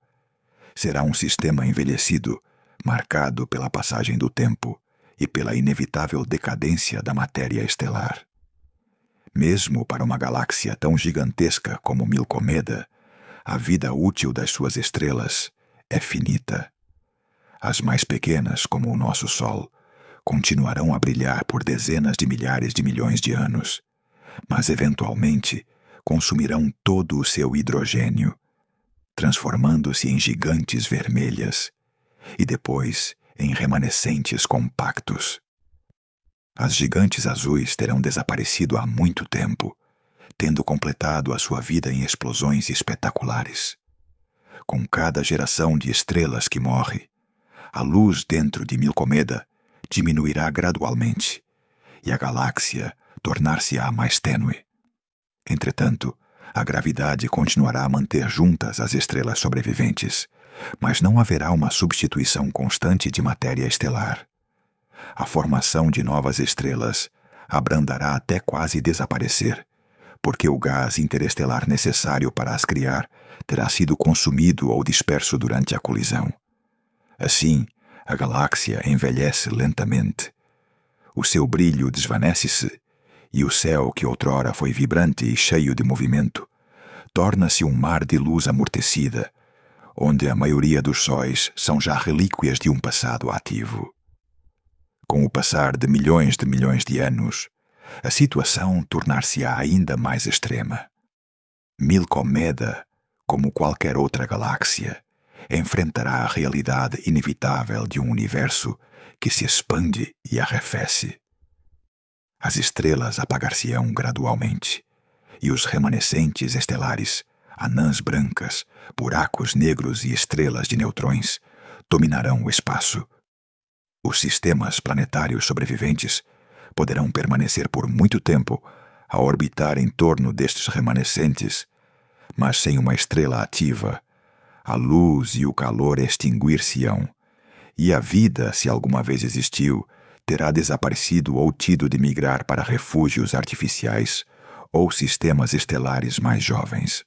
Será um sistema envelhecido, marcado pela passagem do tempo e pela inevitável decadência da matéria estelar. Mesmo para uma galáxia tão gigantesca como Milcomeda, a vida útil das suas estrelas é finita. As mais pequenas, como o nosso Sol, continuarão a brilhar por dezenas de milhares de milhões de anos, mas eventualmente consumirão todo o seu hidrogênio, transformando-se em gigantes vermelhas e depois em remanescentes compactos. As gigantes azuis terão desaparecido há muito tempo, tendo completado a sua vida em explosões espetaculares. Com cada geração de estrelas que morre, a luz dentro de Milcomeda diminuirá gradualmente e a galáxia tornar-se-á mais tênue. Entretanto, a gravidade continuará a manter juntas as estrelas sobreviventes, mas não haverá uma substituição constante de matéria estelar. A formação de novas estrelas abrandará até quase desaparecer, porque o gás interestelar necessário para as criar terá sido consumido ou disperso durante a colisão. Assim, a galáxia envelhece lentamente. O seu brilho desvanece-se, e o céu, que outrora foi vibrante e cheio de movimento, torna-se um mar de luz amortecida, onde a maioria dos sóis são já relíquias de um passado ativo. Com o passar de milhões de anos, a situação tornar-se-á ainda mais extrema. Milcomeda, como qualquer outra galáxia, enfrentará a realidade inevitável de um universo que se expande e arrefece. As estrelas apagar-se-ão gradualmente, e os remanescentes estelares, anãs brancas, buracos negros e estrelas de neutrões, dominarão o espaço. Os sistemas planetários sobreviventes poderão permanecer por muito tempo a orbitar em torno destes remanescentes, mas sem uma estrela ativa, a luz e o calor extinguir-se-ão, e a vida, se alguma vez existiu, terá desaparecido ou tido de migrar para refúgios artificiais ou sistemas estelares mais jovens.